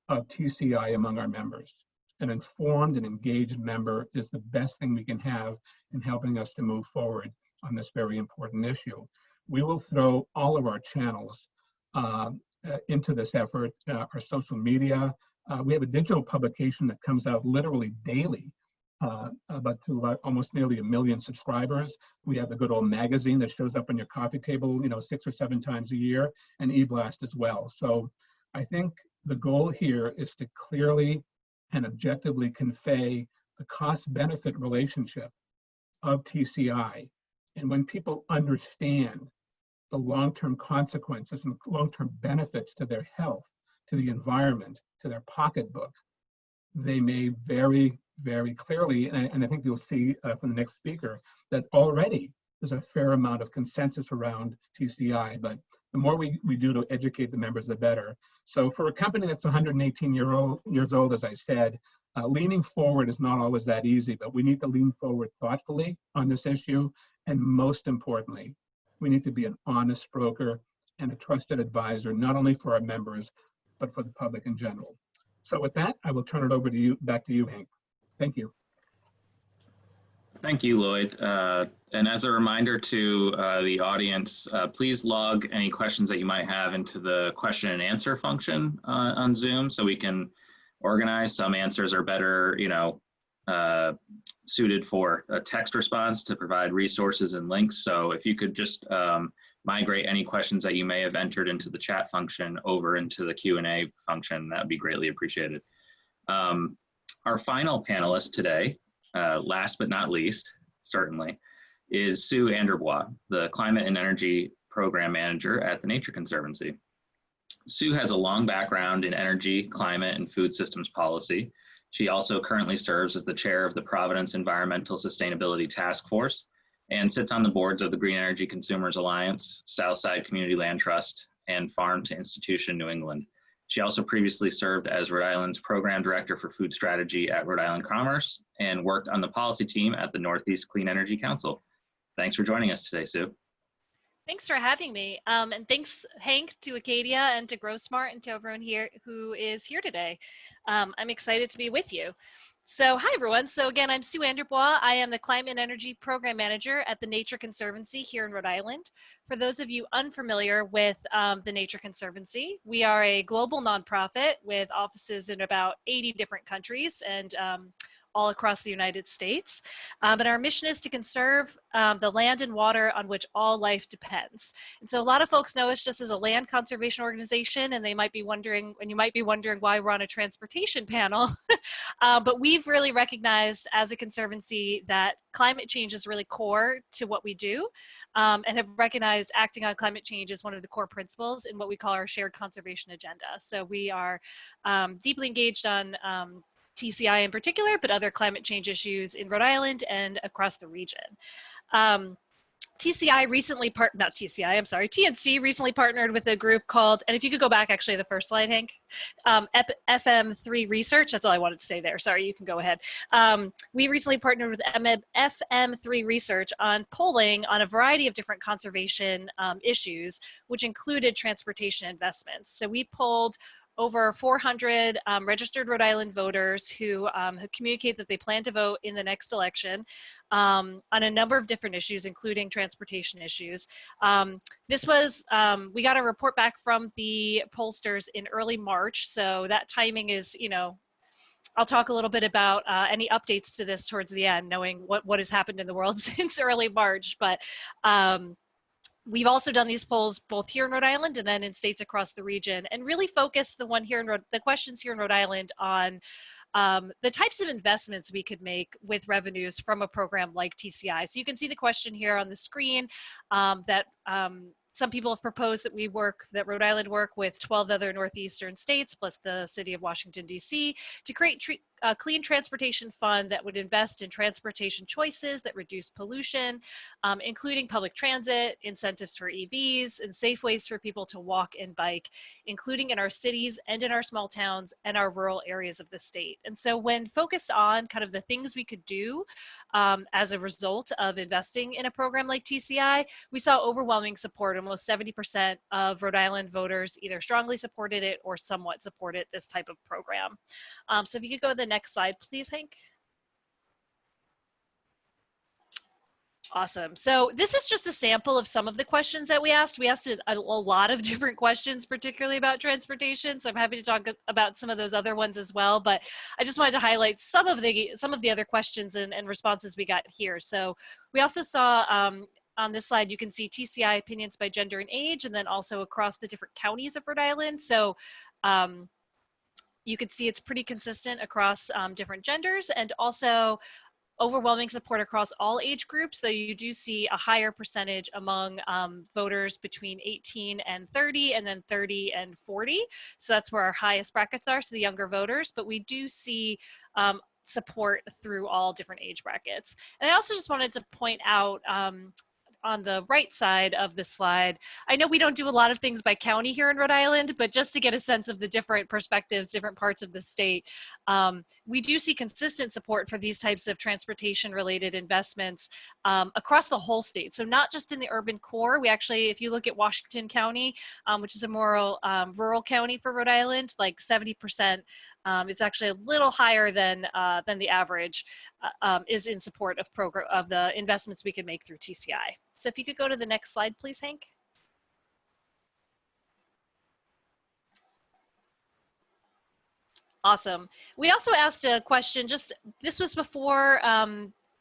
of TCI among our members. An informed and engaged member is the best thing we can have in helping us to move forward on this very important issue. We will throw all of our channels into this effort, our social media. We have a digital publication that comes out literally daily, about almost nearly 1 million subscribers. We have the good old magazine that shows up on your coffee table, 6 or 7 times a year, and e-blast as well. So I think the goal here is to clearly and objectively convey the cost-benefit relationship of TCI. And when people understand the long-term consequences and long-term benefits to their health, to the environment, to their pocketbook, they may very, very clearly, and I think you'll see from the next speaker, that already there's a fair amount of consensus around TCI, but the more we do to educate the members, the better. So for a company that's 118 years old, as I said, leaning forward is not always that easy, but we need to lean forward thoughtfully on this issue. And most importantly, we need to be an honest broker and a trusted advisor, not only for our members, but for the public in general. So with that, I will turn it over to you, back to you, Hank. Thank you.
Thank you, Lloyd. And as a reminder to the audience, please log any questions that you might have into the question and answer function on Zoom so we can organize. Some answers are better, suited for a text response to provide resources and links. So if you could just migrate any questions that you may have entered into the chat function over into the Q&A function, that would be greatly appreciated. Our final panelist today, last but not least, certainly, is Sue Anderbois, the Climate and Energy Program Manager at the Nature Conservancy. Sue has a long background in energy, climate, and food systems policy. She also currently serves as the chair of the Providence Environmental Sustainability Task Force and sits on the boards of the Green Energy Consumers Alliance, Southside Community Land Trust, and Farm to Institution New England. She also previously served as Rhode Island's Program Director for Food Strategy at Rhode Island Commerce and worked on the policy team at the Northeast Clean Energy Council. Thanks for joining us today, Sue.
Thanks for having me. And thanks, Hank, to Acadia and to GrowSmart and to everyone here who is here today. I'm excited to be with you. So hi, everyone. So again, I'm Sue Anderbois. I am the Climate and Energy Program Manager at the Nature Conservancy here in Rhode Island. For those of you unfamiliar with the Nature Conservancy, we are a global nonprofit with offices in about 80 different countries and all across the United States. And our mission is to conserve the land and water on which all life depends. And so a lot of folks know us just as a land conservation organization, and they might be wondering, and you might be wondering why we're on a transportation panel. But we've really recognized as a conservancy that climate change is really core to what we do, and have recognized acting on climate change as one of the core principles in what we call our shared conservation agenda. So we are deeply engaged on TCI in particular, but other climate change issues in Rhode Island and across the region. TCI recently TNC recently partnered with a group called, and if you could go back actually the first slide, Hank, FM3 Research, that's all I wanted to say there, sorry, you can go ahead. We recently partnered with FM3 Research on polling on a variety of different conservation issues, which included transportation investments. So we polled over 400 registered Rhode Island voters who communicate that they plan to vote in the next election on a number of different issues, including transportation issues. This was, we got a report back from the pollsters in early March, so that timing is, I'll talk a little bit about any updates to this towards the end, knowing what has happened in the world since early March, but we've also done these polls both here in Rhode Island and then in states across the region, and really focus the questions here in Rhode Island on the types of investments we could make with revenues from a program like TCI. So you can see the question here on the screen that some people have proposed that Rhode Island work with 12 other Northeastern states, plus the city of Washington, D.C., to create a clean transportation fund that would invest in transportation choices that reduce pollution, including public transit, incentives for EVs, and safe ways for people to walk and bike, including in our cities and in our small towns and our rural areas of the state. And so when focused on kind of the things we could do as a result of investing in a program like TCI, we saw overwhelming support. Almost 70% of Rhode Island voters either strongly supported it or somewhat supported this type of program. So if you could go to the next slide, please, Hank. Awesome. So this is just a sample of some of the questions that we asked. We asked a lot of different questions, particularly about transportation. So I'm happy to talk about some of those other ones as well. But I just wanted to highlight some of the other questions and responses we got here. So we also saw on this slide, you can see TCI opinions by gender and age, and then also across the different counties of Rhode Island. So you can see it's pretty consistent across different genders, and also overwhelming support across all age groups, though you do see a higher percentage among voters between 18 and 30, and then 30 and 40. So that's where our highest brackets are, so the younger voters. But we do see support through all different age brackets. And I also just wanted to point out on the right side of the slide, I know we don't do a lot of things by county here in Rhode Island, but just to get a sense of the different perspectives, different parts of the state, we do see consistent support for these types of transportation related investments across the whole state. So not just in the urban core. We actually, if you look at Washington County, which is a more rural county for Rhode Island, like 70%, it's actually a little higher than the average, is in support of the investments we can make through TCI. So if you could go to the next slide, please, Hank. Awesome. We also asked a question, this was before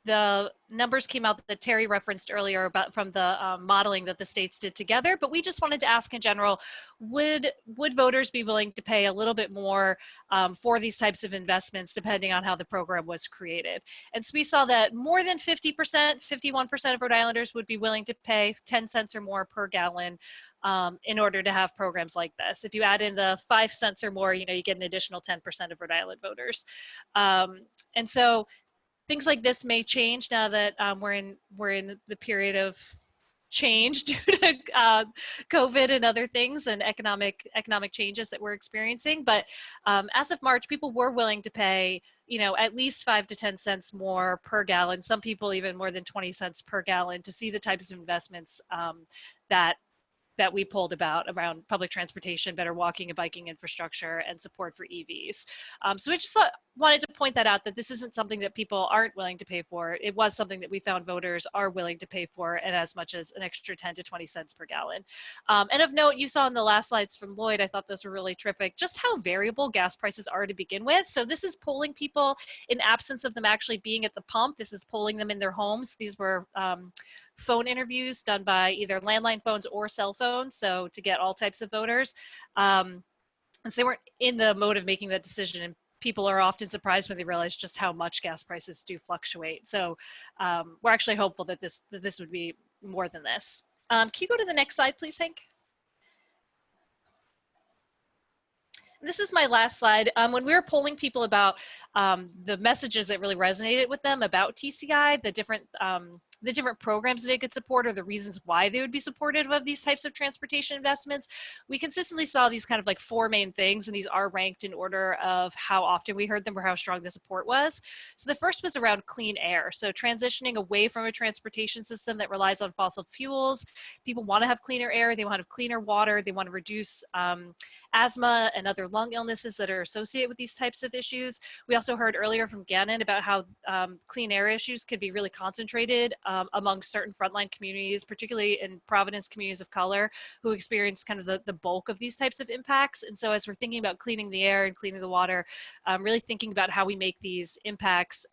the numbers came out that Terry referenced earlier about from the modeling that the states did together, but we just wanted to ask in general, would voters be willing to pay a little bit more for these types of investments depending on how the program was created? And so we saw that more than 50%, 51% of Rhode Islanders would be willing to pay 10 cents or more per gallon in order to have programs like this. If you add in the 5 cents or more, you get an additional 10% of Rhode Island voters. And so things like this may change now that we're in the period of change due to COVID and other things and economic changes that we're experiencing. But as of March, people were willing to pay, at least 5 to 10 cents more per gallon. Some people even more than 20 cents per gallon to see the types of investments that we pulled around public transportation, better walking and biking infrastructure, and support for EVs. So we just wanted to point that out, that this isn't something that people aren't willing to pay for. It was something that we found voters are willing to pay for, and as much as an extra 10 to 20 cents per gallon. And of note, you saw in the last slides from Lloyd, I thought those were really terrific, just how variable gas prices are to begin with. So this is polling people in absence of them actually being at the pump. This is polling them in their homes. These were phone interviews done by either landline phones or cell phones, so to get all types of voters. And so they weren't in the mode of making that decision, and people are often surprised when they realize just how much gas prices do fluctuate. So we're actually hopeful that this would be more than this. Can you go to the next slide, please, Hank? This is my last slide. When we were polling people about the messages that really resonated with them about TCI, the different programs that they could support, or the reasons why they would be supportive of these types of transportation investments, we consistently saw these kind of like 4 main things, and these are ranked in order of how often we heard them or how strong the support was. So the first was around clean air. So transitioning away from a transportation system that relies on fossil fuels. People want to have cleaner air, they want to have cleaner water, they want to reduce asthma and other lung illnesses that are associated with these types of issues. We also heard earlier from Gannon about how clean air issues could be really concentrated among certain frontline communities, particularly in Providence communities of color, who experience kind of the bulk of these types of impacts. And so as we're thinking about cleaning the air and cleaning the water, really thinking about how we make these impacts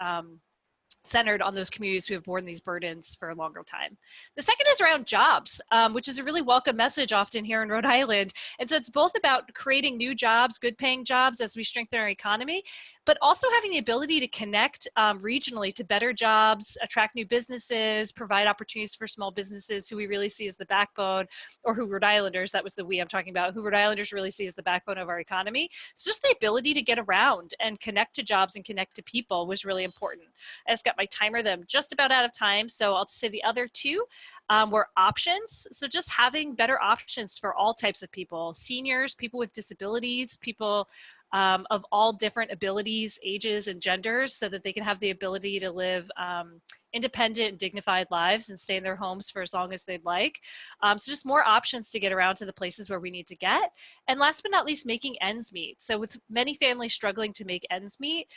centered on those communities who have borne these burdens for a longer time. The second is around jobs, which is a really welcome message often here in Rhode Island. And so it's both about creating new jobs, good paying jobs as we strengthen our economy, but also having the ability to connect regionally to better jobs, attract new businesses, provide opportunities for small businesses who we really see as the backbone, or who Rhode Islanders, that was the we I'm talking about, who Rhode Islanders really see as the backbone of our economy. It's just the ability to get around and connect to jobs and connect to people was really important. I just got my timer that I'm just about out of time, so I'll just say the other 2 were options. So just having better options for all types of people, seniors, people with disabilities, people of all different abilities, ages, and genders, so that they can have the ability to live independent and dignified lives and stay in their homes for as long as they'd like. So just more options to get around to the places where we need to get. And last but not least, making ends meet. So with many families struggling to make ends meet,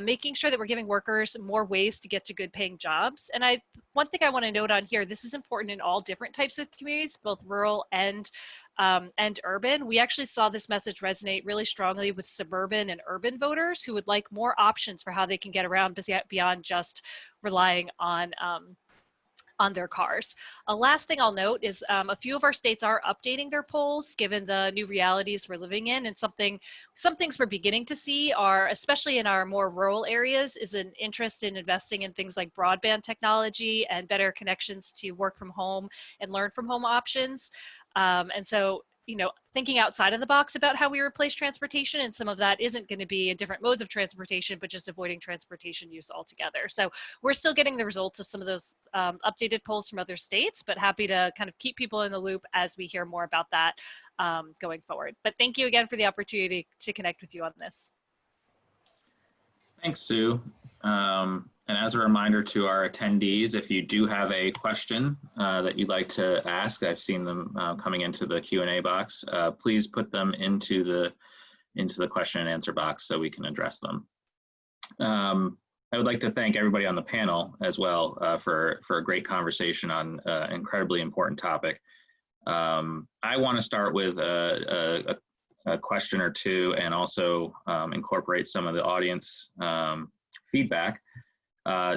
making sure that we're giving workers more ways to get to good paying jobs. And one thing I want to note on here, this is important in all different types of communities, both rural and urban. We actually saw this message resonate really strongly with suburban and urban voters who would like more options for how they can get around beyond just relying on their cars. A last thing I'll note is a few of our states are updating their polls given the new realities we're living in, and some things we're beginning to see are, especially in our more rural areas, is an interest in investing in things like broadband technology and better connections to work from home and learn from home options. And so, thinking outside of the box about how we replace transportation, and some of that isn't going to be in different modes of transportation, but just avoiding transportation use altogether. So we're still getting the results of some of those updated polls from other states, but happy to kind of keep people in the loop as we hear more about that going forward. But thank you again for the opportunity to connect with you on this.
Thanks, Sue. And as a reminder to our attendees, if you do have a question that you'd like to ask, I've seen them coming into the Q&A box, please put them into the question and answer box so we can address them. I would like to thank everybody on the panel as well for a great conversation on an incredibly important topic. I want to start with a question or two and also incorporate some of the audience feedback.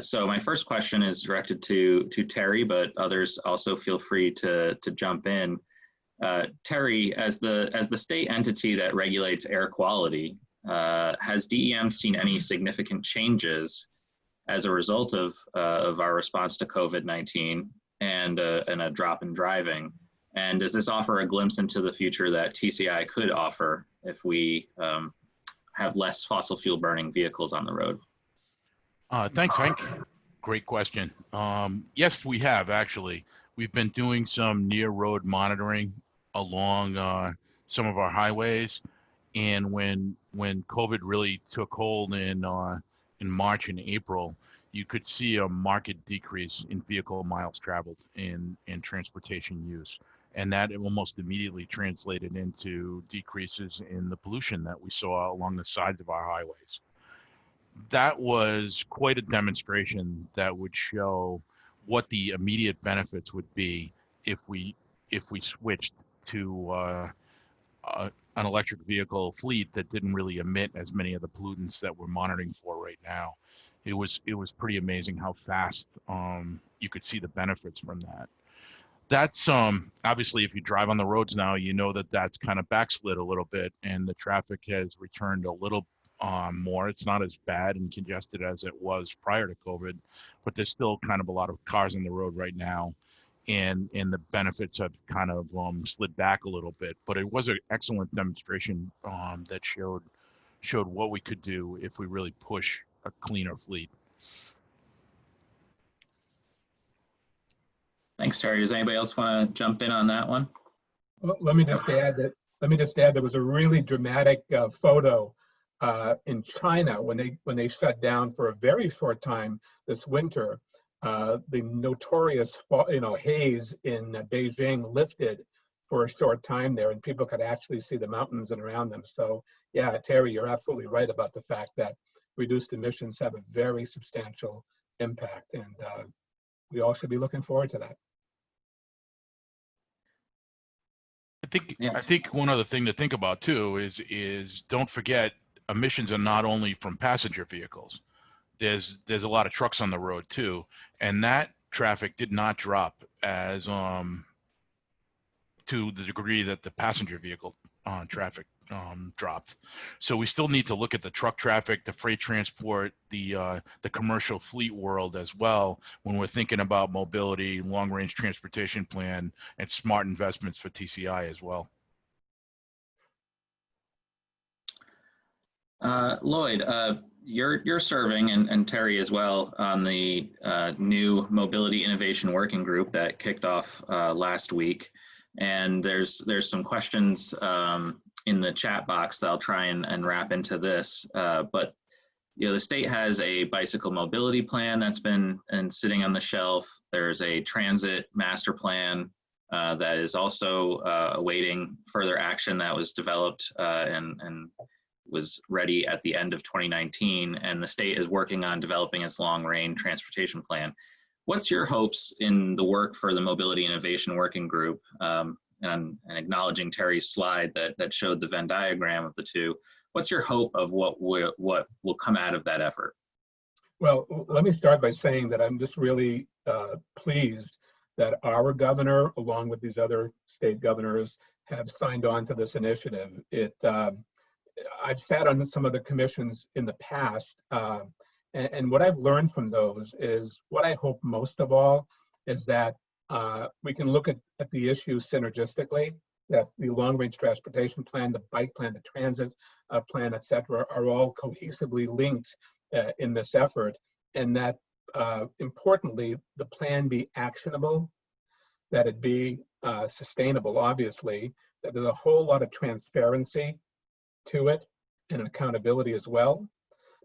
So my first question is directed to Terry, but others also feel free to jump in. Terry, as the state entity that regulates air quality, has DEM seen any significant changes as a result of our response to COVID-19 and a drop in driving? And does this offer a glimpse into the future that TCI could offer if we have less fossil fuel burning vehicles on the road?
Thanks, Hank. Great question. Yes, we have actually. We've been doing some near road monitoring along some of our highways. And when COVID really took hold in March and April, you could see a marked decrease in vehicle miles traveled in transportation use. And that almost immediately translated into decreases in the pollution that we saw along the sides of our highways. That was quite a demonstration that would show what the immediate benefits would be if we switched to an electric vehicle fleet that didn't really emit as many of the pollutants that we're monitoring for right now. It was pretty amazing how fast you could see the benefits from that. That's obviously, if you drive on the roads now, you know that's kind of backslid a little bit, and the traffic has returned a little more. It's not as bad and congested as it was prior to COVID, but there's still kind of a lot of cars on the road right now, and the benefits have kind of slid back a little bit. But it was an excellent demonstration that showed what we could do if we really push a cleaner fleet.
Thanks, Terry. Does anybody else want to jump in on that one?
Well, let me just add there was a really dramatic photo in China when they shut down for a very short time this winter. The notorious haze in Beijing lifted for a short time there, and people could actually see the mountains and around them. So yeah, Terry, you're absolutely right about the fact that reduced emissions have a very substantial impact, and we all should be looking forward to that.
I think one other thing to think about too is don't forget, emissions are not only from passenger vehicles. There's a lot of trucks on the road too, and that traffic did not drop as to the degree that the passenger vehicle traffic dropped. So we still need to look at the truck traffic, the freight transport, the commercial fleet world as well when we're thinking about mobility, long-range transportation plan, and smart investments for TCI as well.
Lloyd, you're serving, and Terry as well, on the new Mobility Innovation Working Group that kicked off last week. And there's some questions in the chat box that I'll try and wrap into this. But the state has a bicycle mobility plan that's been sitting on the shelf. There's a transit master plan that is also awaiting further action that was developed and was ready at the end of 2019. And the state is working on developing its long-range transportation plan. What's your hopes in the work for the Mobility Innovation Working Group? And acknowledging Terry's slide that showed the Venn diagram of the two, what's your hope of what will come out of that effort?
Well, let me start by saying that I'm just really pleased that our governor, along with these other state governors, have signed on to this initiative. I've sat on some of the commissions in the past, and what I've learned from those is what I hope most of all is that we can look at the issues synergistically, that the long-range transportation plan, the bike plan, the transit plan, et cetera, are all cohesively linked in this effort, and that importantly, the plan be actionable, that it be sustainable, obviously, that there's a whole lot of transparency to it and accountability as well.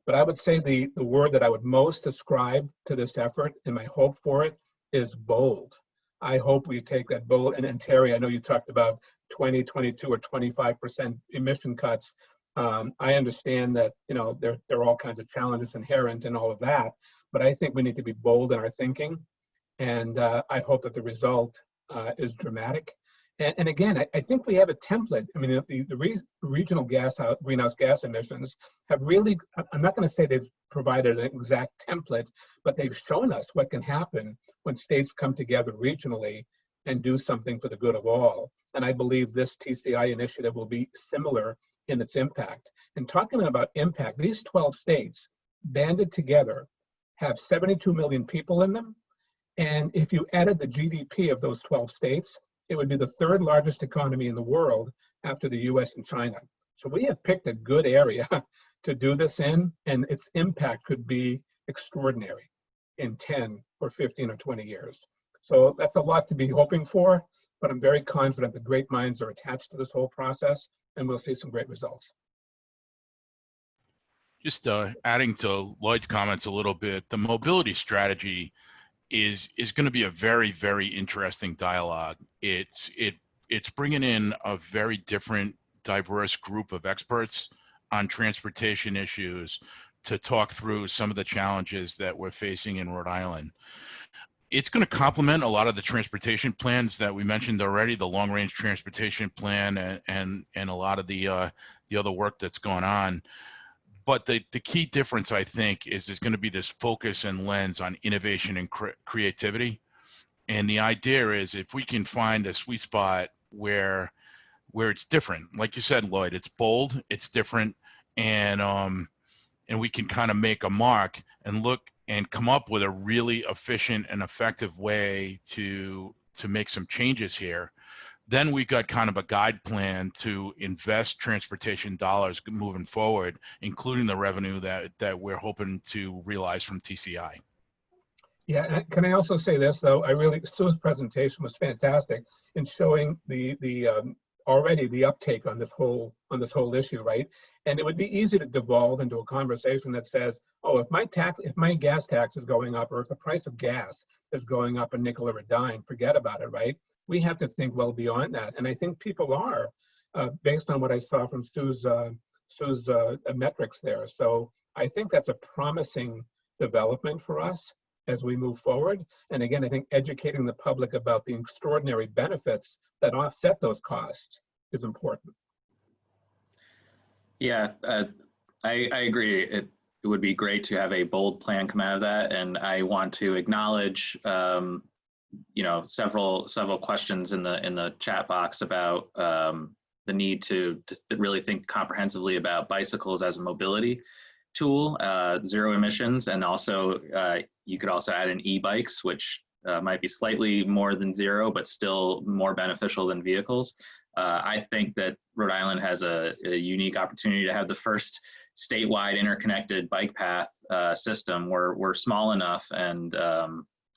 But I would say the word that I would most ascribe to this effort and my hope for it is bold. I hope we take that bold, and Terry, I know you talked about 20, 22, or 25% emission cuts. I understand that, there are all kinds of challenges inherent in all of that, but I think we need to be bold in our thinking, and I hope that the result is dramatic. And again, I think we have a template. I mean, the regional greenhouse gas emissions have really, I'm not going to say they've provided an exact template, but they've shown us what can happen when states come together regionally and do something for the good of all. And I believe this TCI initiative will be similar in its impact. And talking about impact, these 12 states banded together have 72 million people in them. And if you added the GDP of those 12 states, it would be the third largest economy in the world after the US and China. So we have picked a good area to do this in, and its impact could be extraordinary in 10 or 15 or 20 years. So that's a lot to be hoping for, but I'm very confident that great minds are attached to this whole process, and we'll see some great results.
Just adding to Lloyd's comments a little bit, the mobility strategy is going to be a very, very interesting dialogue. It's bringing in a very different, diverse group of experts on transportation issues to talk through some of the challenges that we're facing in Rhode Island. It's going to complement a lot of the transportation plans that we mentioned already, the long-range transportation plan and a lot of the other work that's going on. But the key difference, I think, is there's going to be this focus and lens on innovation and creativity. And the idea is if we can find a sweet spot where it's different, like you said, Lloyd, it's bold, it's different, and we can kind of make a mark and look and come up with a really efficient and effective way to make some changes here. Then we got kind of a guide plan to invest transportation dollars moving forward, including the revenue that we're hoping to realize from TCI.
Yeah, and can I also say this though? Sue's presentation was fantastic in showing already the uptake on this whole issue, right? And it would be easy to devolve into a conversation that says, oh, if my gas tax is going up, or if the price of gas is going up a nickel or a dime, forget about it, right? We have to think well beyond that, and I think people are, based on what I saw from Sue's metrics there. So I think that's a promising development for us as we move forward. And again, I think educating the public about the extraordinary benefits that offset those costs is important.
Yeah, I agree. It would be great to have a bold plan come out of that, and I want to acknowledge several questions in the chat box about the need to really think comprehensively about bicycles as a mobility tool, zero emissions, and also you could also add in e-bikes, which might be slightly more than zero, but still more beneficial than vehicles. I think that Rhode Island has a unique opportunity to have the first statewide interconnected bike path system. We're small enough, and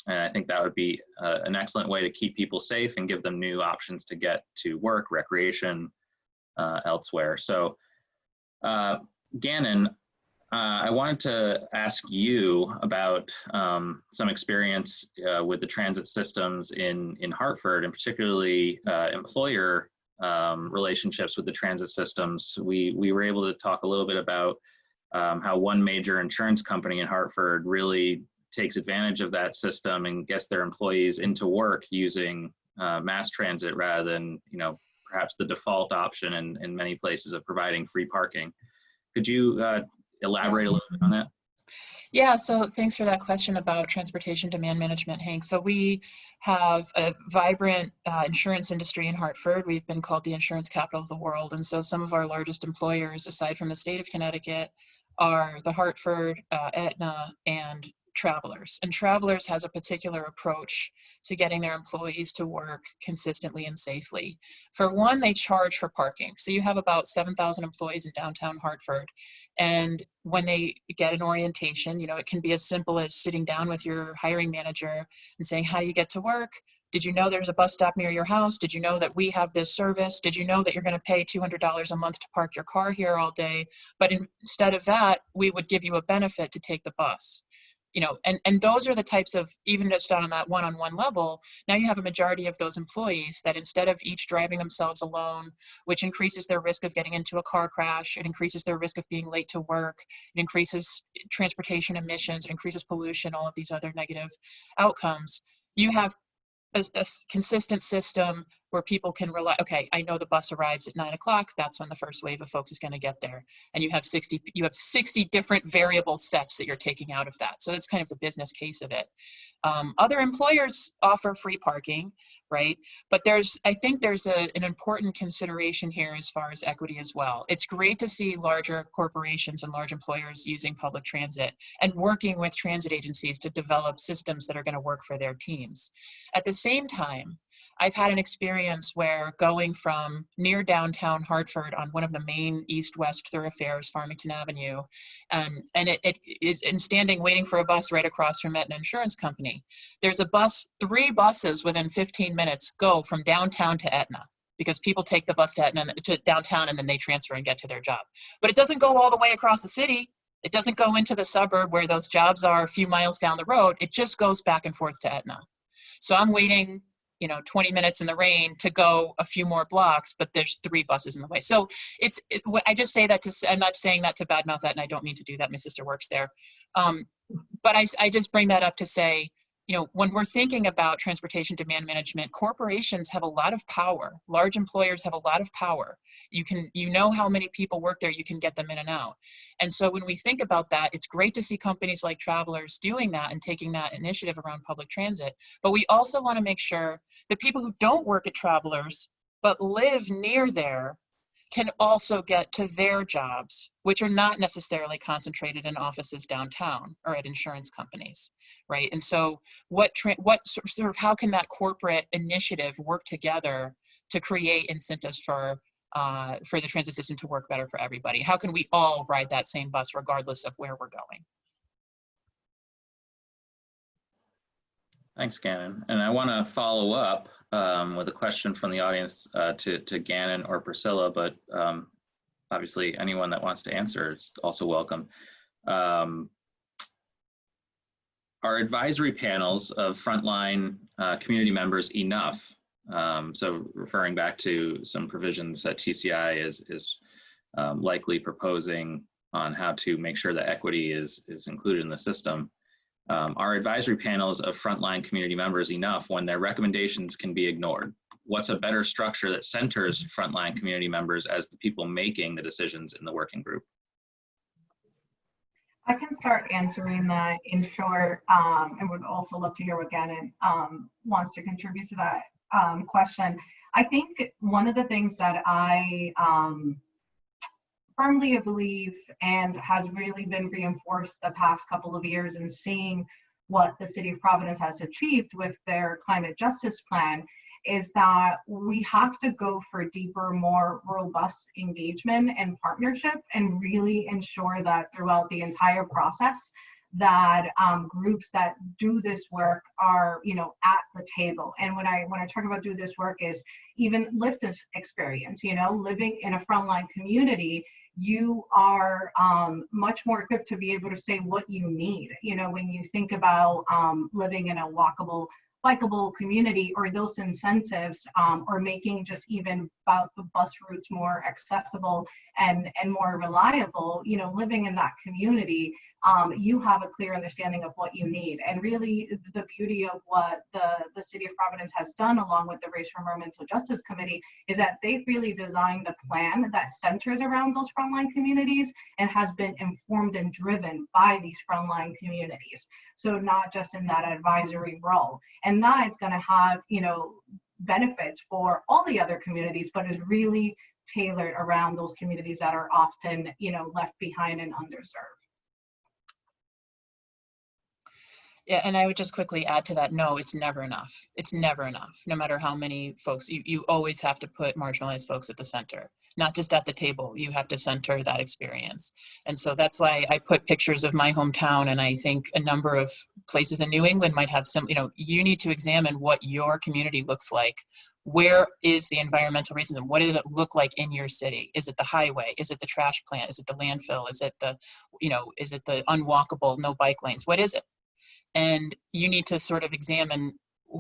I think that would be an excellent way to keep people safe and give them new options to get to work, recreation, elsewhere. So Gannon, I wanted to ask you about some experience with the transit systems in Hartford, and particularly employer relationships with the transit systems. We were able to talk a little bit about how one major insurance company in Hartford really takes advantage of that system and gets their employees into work using mass transit rather than, perhaps the default option in many places of providing free parking. Could you elaborate a little bit on that?
Yeah, so thanks for that question about transportation demand management, Hank. So we have a vibrant insurance industry in Hartford. We've been called the insurance capital of the world. And so some of our largest employers, aside from the state of Connecticut, are the Hartford, Aetna, and Travelers. And Travelers has a particular approach to getting their employees to work consistently and safely. For one, they charge for parking. So you have about 7,000 employees in downtown Hartford. And when they get an orientation, it can be as simple as sitting down with your hiring manager and saying, how do you get to work? Did you know there's a bus stop near your house? Did you know that we have this service? Did you know that you're going to pay $200 a month to park your car here all day? But instead of that, we would give you a benefit to take the bus. And those are the types of, even just on that one-on-one level, now you have a majority of those employees that instead of each driving themselves alone, which increases their risk of getting into a car crash, it increases their risk of being late to work, it increases transportation emissions, it increases pollution, all of these other negative outcomes. You have a consistent system where people can rely, okay, I know the bus arrives at 9 o'clock, that's when the first wave of folks is going to get there. And you have 60 different variable sets that you're taking out of that. So that's kind of the business case of it. Other employers offer free parking, right? But I think there's an important consideration here as far as equity as well. It's great to see larger corporations and large employers using public transit and working with transit agencies to develop systems that are going to work for their teams. At the same time, I've had an experience where going from near downtown Hartford on one of the main east-west thoroughfares, Farmington Avenue, and it is in standing waiting for a bus right across from Aetna Insurance Company. There's a bus, 3 buses within 15 minutes go from downtown to Aetna, because people take the bus to downtown and then they transfer and get to their job. But it doesn't go all the way across the city. It doesn't go into the suburb where those jobs are a few miles down the road. It just goes back and forth to Aetna. So I'm waiting 20 minutes in the rain to go a few more blocks, but there's 3 buses in the way. So I just say that I'm not saying that to badmouth that, and I don't mean to do that. My sister works there. But I just bring that up to say, when we're thinking about transportation demand management, corporations have a lot of power. Large employers have a lot of power. You know how many people work there, you can get them in and out. And so when we think about that, it's great to see companies like Travelers doing that and taking that initiative around public transit. But we also want to make sure that people who don't work at Travelers but live near there can also get to their jobs, which are not necessarily concentrated in offices downtown or at insurance companies, right? And so how can that corporate initiative work together to create incentives for the transit system to work better for everybody? How can we all ride that same bus regardless of where we're going?
Thanks, Gannon. And I want to follow up with a question from the audience to Gannon or Priscilla, but obviously anyone that wants to answer is also welcome. Are advisory panels of frontline community members enough? So referring back to some provisions that TCI is likely proposing on how to make sure that equity is included in the system. Are advisory panels of frontline community members enough when their recommendations can be ignored? What's a better structure that centers frontline community members as the people making the decisions in the working group?
I can start answering that in short, and would also love to hear what Gannon wants to contribute to that question. I think one of the things that I firmly believe and has really been reinforced the past couple of years in seeing what the city of Providence has achieved with their climate justice plan is that we have to go for deeper, more robust engagement and partnership and really ensure that throughout the entire process that groups that do this work are, at the table. And when I talk about do this work is even lived this experience, living in a frontline community, you are much more equipped to be able to say what you need. When you think about living in a walkable, bikeable community, or those incentives, or making just even about the bus routes more accessible and more reliable, living in that community, you have a clear understanding of what you need. And really the beauty of what the City of Providence has done along with the Racial Environmental Justice Committee is that they've really designed a plan that centers around those frontline communities and has been informed and driven by these frontline communities. So not just in that advisory role. And that it's going to have, benefits for all the other communities, but is really tailored around those communities that are often, left behind and underserved.
Yeah, and I would just quickly add to that, no, it's never enough. It's never enough. No matter how many folks, you always have to put marginalized folks at the center, not just at the table. You have to center that experience. And so that's why I put pictures of my hometown, and I think a number of places in New England might have some, you need to examine what your community looks like. Where is the environmental racism? What does it look like in your city? Is it the highway? Is it the trash plant? Is it the landfill? Is it the, is it the unwalkable, no bike lanes? What is it? And you need to sort of examine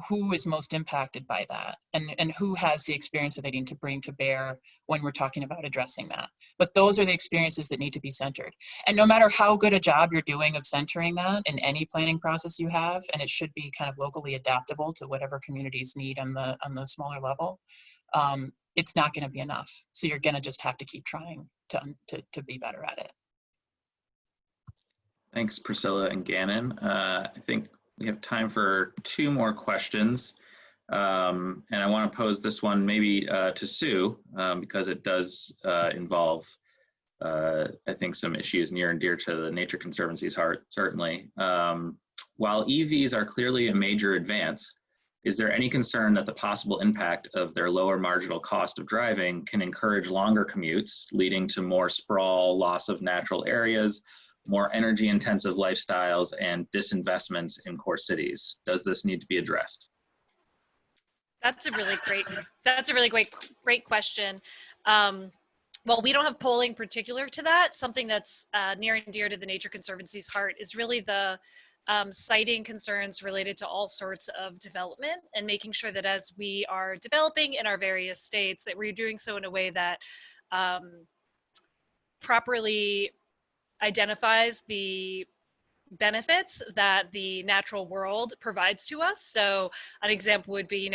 who is most impacted by that and who has the experience that they need to bring to bear when we're talking about addressing that. But those are the experiences that need to be centered. And no matter how good a job you're doing of centering that in any planning process you have, and it should be kind of locally adaptable to whatever communities need on the smaller level, it's not going to be enough. So you're going to just have to keep trying to be better at it.
Thanks, Priscilla and Gannon. I think we have time for 2 more questions. And I want to pose this one maybe to Sue, because it does involve, I think, some issues near and dear to the Nature Conservancy's heart, certainly. While EVs are clearly a major advance, is there any concern that the possible impact of their lower marginal cost of driving can encourage longer commutes, leading to more sprawl, loss of natural areas, more energy-intensive lifestyles, and disinvestments in core cities? Does this need to be addressed?
That's a really great question. Well, we don't have polling particular to that. Something that's near and dear to the Nature Conservancy's heart is really the citing concerns related to all sorts of development and making sure that as we are developing in our various states, that we're doing so in a way that properly identifies the benefits that the natural world provides to us. So an example would be,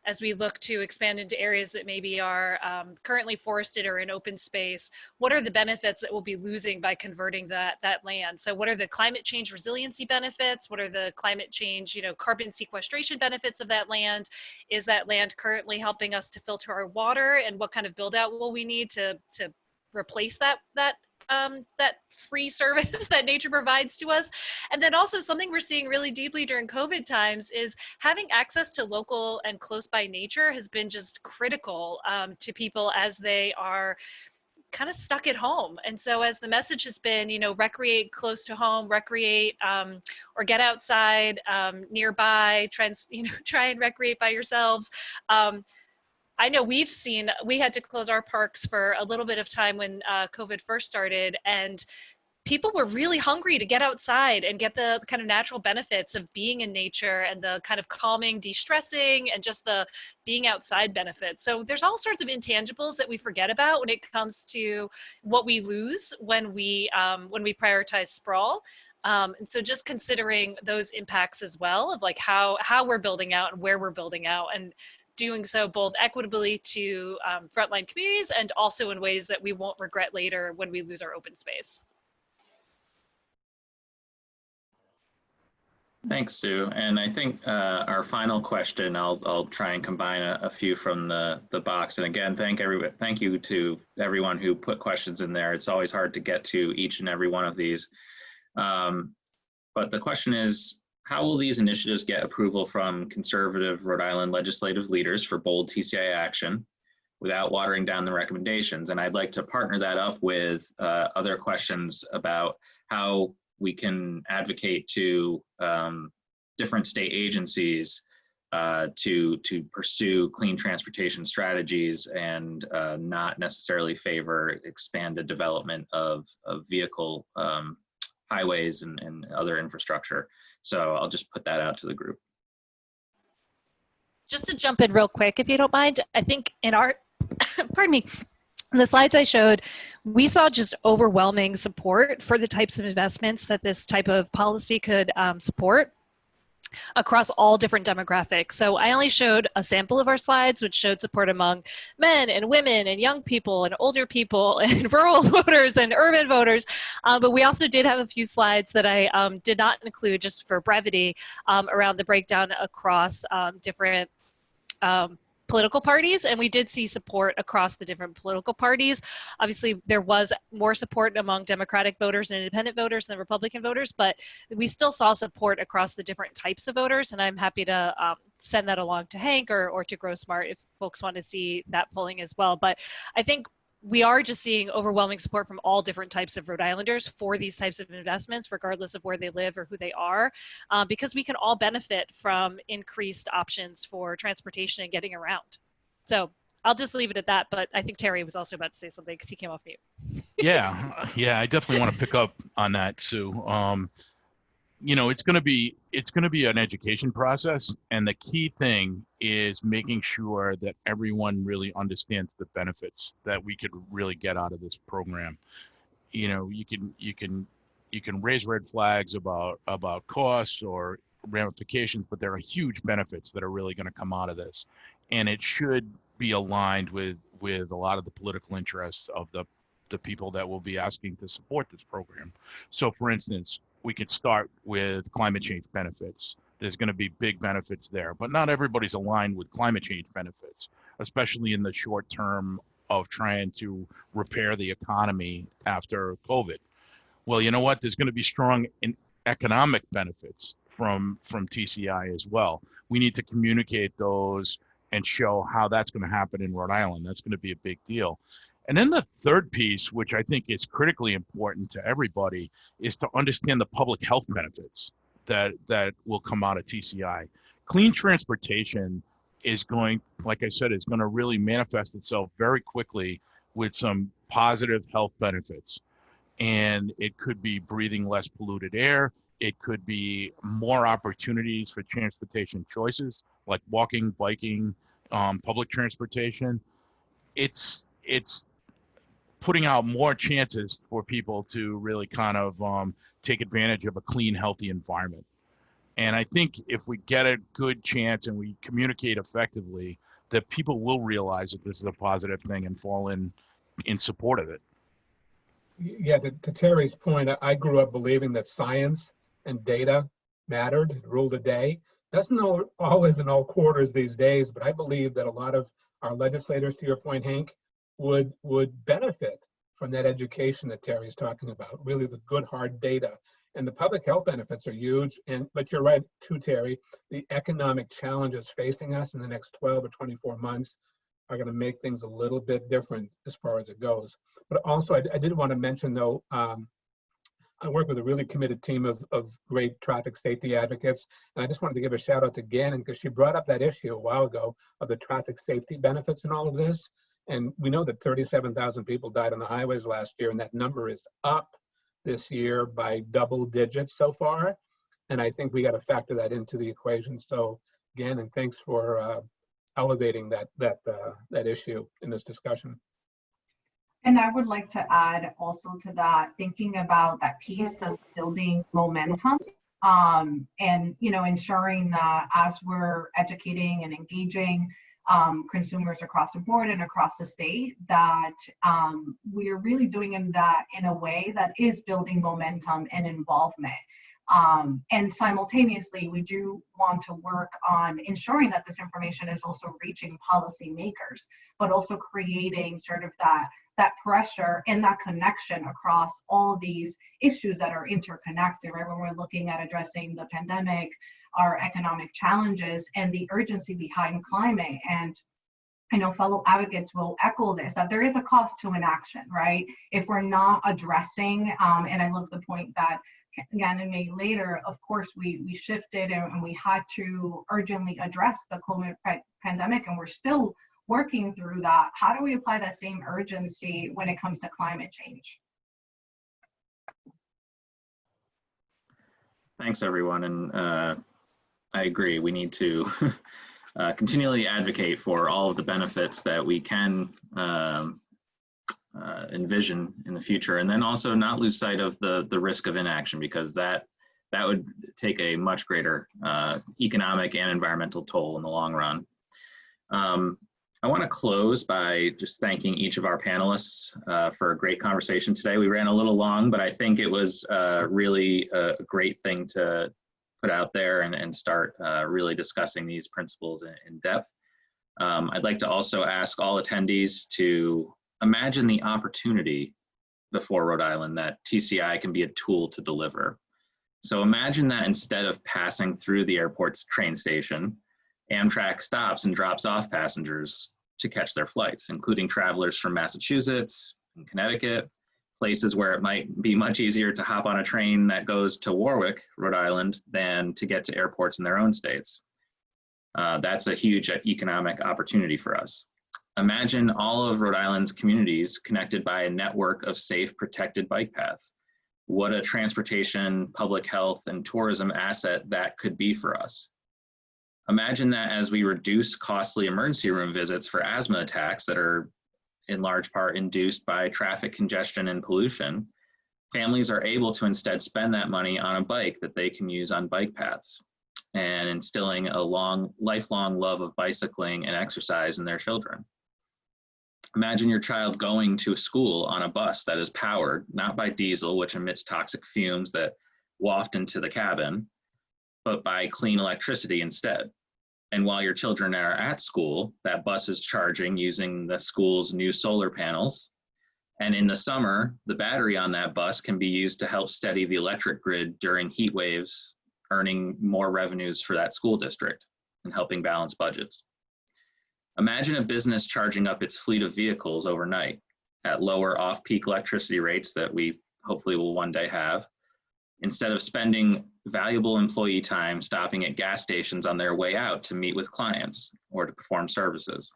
as we look to expand into areas that maybe are currently forested or in open space, what are the benefits that we'll be losing by converting that land? So what are the climate change resiliency benefits? What are the climate change, carbon sequestration benefits of that land? Is that land currently helping us to filter our water? And what kind of build out will we need to replace that free service that nature provides to us? And then also something we're seeing really deeply during COVID times is having access to local and close by nature has been just critical to people as they are kind of stuck at home. And so as the message has been, recreate close to home, recreate or get outside nearby, try and recreate by yourselves. I know we had to close our parks for a little bit of time when COVID first started, and people were really hungry to get outside and get the kind of natural benefits of being in nature and the kind of calming, de-stressing, and just the being outside benefits. So there's all sorts of intangibles that we forget about when it comes to what we lose when we prioritize sprawl. And so just considering those impacts as well of like how we're building out and where we're building out, and doing so both equitably to frontline communities and also in ways that we won't regret later when we lose our open space.
Thanks, Sue. And I think our final question, I'll try and combine a few from the box. And again, thank you to everyone who put questions in there. It's always hard to get to each and every one of these. But the question is, how will these initiatives get approval from conservative Rhode Island legislative leaders for bold TCI action without watering down the recommendations? And I'd like to partner that up with other questions about how we can advocate to different state agencies to pursue clean transportation strategies and not necessarily favor expanded development of vehicle highways and other infrastructure. So I'll just put that out to the group.
Just to jump in real quick, if you don't mind, I think in our, pardon me, in the slides I showed, we saw just overwhelming support for the types of investments that this type of policy could support across all different demographics. So I only showed a sample of our slides, which showed support among men and women and young people and older people and rural voters and urban voters. But we also did have a few slides that I did not include just for brevity around the breakdown across different political parties, and we did see support across the different political parties. Obviously, there was more support among Democratic voters and independent voters than Republican voters, but we still saw support across the different types of voters, and I'm happy to send that along to Hank or to GrowSmart if folks want to see that polling as well. But I think we are just seeing overwhelming support from all different types of Rhode Islanders for these types of investments, regardless of where they live or who they are, because we can all benefit from increased options for transportation and getting around. So I'll just leave it at that, but I think Terry was also about to say something because he came off mute.
Yeah, I definitely want to pick up on that, Sue. You know, it's going to be an education process, and the key thing is making sure that everyone really understands the benefits that we could really get out of this program. You know, you can raise red flags about costs or ramifications, but there are huge benefits that are really going to come out of this, and it should be aligned with a lot of the political interests of the people that will be asking to support this program. So, for instance, we could start with climate change benefits. There's going to be big benefits there, but not everybody's aligned with climate change benefits, especially in the short term of trying to repair the economy after COVID. Well, you know what? There's going to be strong economic benefits from TCI as well. We need to communicate those and show how that's going to happen in Rhode Island. That's going to be a big deal. And then the third piece, which I think is critically important to everybody, is to understand the public health benefits that will come out of TCI. Clean transportation is going, like I said, is going to really manifest itself very quickly with some positive health benefits. And it could be breathing less polluted air. It could be more opportunities for transportation choices, like walking, biking, public transportation. It's putting out more chances for people to really kind of take advantage of a clean, healthy environment. And I think if we get a good chance and we communicate effectively, that people will realize that this is a positive thing and fall in support of it.
Yeah, to Terry's point, I grew up believing that science and data mattered, ruled the day. That's not always in all quarters these days, but I believe that a lot of our legislators, to your point, Hank, would benefit from that education that Terry's talking about, really the good hard data. And the public health benefits are huge. But you're right too, Terry, the economic challenges facing us in the next 12 or 24 months are going to make things a little bit different as far as it goes. But also, I did want to mention, though, I work with a really committed team of great traffic safety advocates. And I just wanted to give a shout out to Gannon because she brought up that issue a while ago of the traffic safety benefits and all of this. And we know that 37,000 people died on the highways last year, and that number is up this year by double digits so far. And I think we got to factor that into the equation. So, Gannon, thanks for elevating that issue in this discussion.
And I would like to add also to that, thinking about that piece of building momentum, and ensuring that as we're educating and engaging consumers across the board and across the state, that we are really doing that in a way that is building momentum and involvement. And simultaneously, we do want to work on ensuring that this information is also reaching policymakers, but also creating sort of that pressure and that connection across all these issues that are interconnected, right? When we're looking at addressing the pandemic, our economic challenges, and the urgency behind climate. And I know fellow advocates will echo this, that there is a cost to inaction, right? If we're not addressing, and I love the point that again in May later, of course, we shifted and we had to urgently address the COVID pandemic, and we're still working through that. How do we apply that same urgency when it comes to climate change?
Thanks, everyone. And I agree, we need to continually advocate for all of the benefits that we can envision in the future, and then also not lose sight of the risk of inaction, because that would take a much greater economic and environmental toll in the long run. I want to close by just thanking each of our panelists for a great conversation today. We ran a little long, but I think it was really a great thing to put out there and start really discussing these principles in depth. I'd like to also ask all attendees to imagine the opportunity before Rhode Island that TCI can be a tool to deliver. So imagine that instead of passing through the airport's train station, Amtrak stops and drops off passengers to catch their flights, including travelers from Massachusetts and Connecticut, places where it might be much easier to hop on a train that goes to Warwick, Rhode Island, than to get to airports in their own states. That's a huge economic opportunity for us. Imagine all of Rhode Island's communities connected by a network of safe, protected bike paths. What a transportation, public health, and tourism asset that could be for us. Imagine that as we reduce costly emergency room visits for asthma attacks that are in large part induced by traffic congestion and pollution, families are able to instead spend that money on a bike that they can use on bike paths, and instilling a lifelong love of bicycling and exercise in their children. Imagine your child going to a school on a bus that is powered not by diesel, which emits toxic fumes that waft into the cabin, but by clean electricity instead. And while your children are at school, that bus is charging using the school's new solar panels. And in the summer, the battery on that bus can be used to help steady the electric grid during heat waves, earning more revenues for that school district and helping balance budgets. Imagine a business charging up its fleet of vehicles overnight at lower off-peak electricity rates that we hopefully will one day have, instead of spending valuable employee time stopping at gas stations on their way out to meet with clients or to perform services.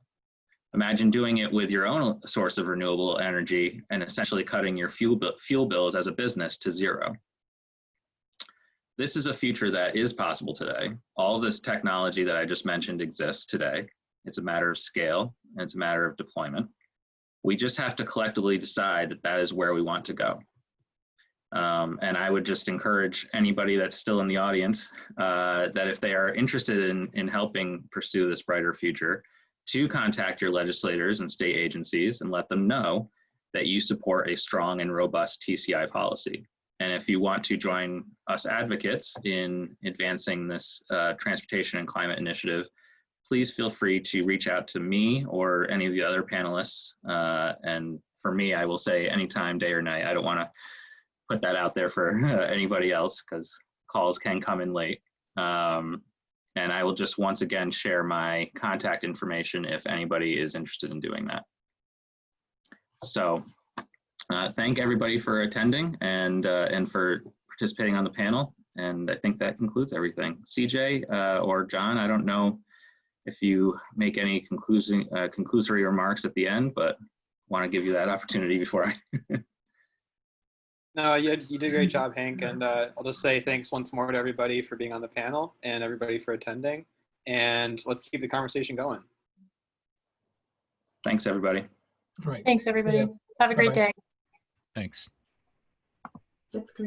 Imagine doing it with your own source of renewable energy and essentially cutting your fuel bills as a business to zero. This is a future that is possible today. All of this technology that I just mentioned exists today. It's a matter of scale, and it's a matter of deployment. We just have to collectively decide that that is where we want to go. And I would just encourage anybody that's still in the audience that if they are interested in helping pursue this brighter future, to contact your legislators and state agencies and let them know that you support a strong and robust TCI policy. And if you want to join us advocates in advancing this transportation and climate initiative, please feel free to reach out to me or any of the other panelists. And for me, I will say anytime, day or night. I don't want to put that out there for anybody else because calls can come in late. And I will just once again share my contact information if anybody is interested in doing that. So thank everybody for attending and for participating on the panel. And I think that concludes everything. CJ or John, I don't know if you make any conclusory remarks at the end, but want to give you that opportunity before I.
No, you did a great job, Hank. And I'll just say thanks once more to everybody for being on the panel and everybody for attending. And let's keep the conversation going.
Thanks, everybody.
Right.
Thanks, everybody.
Yeah.
Have a great
Bye-bye.
day.
Thanks.
That's great.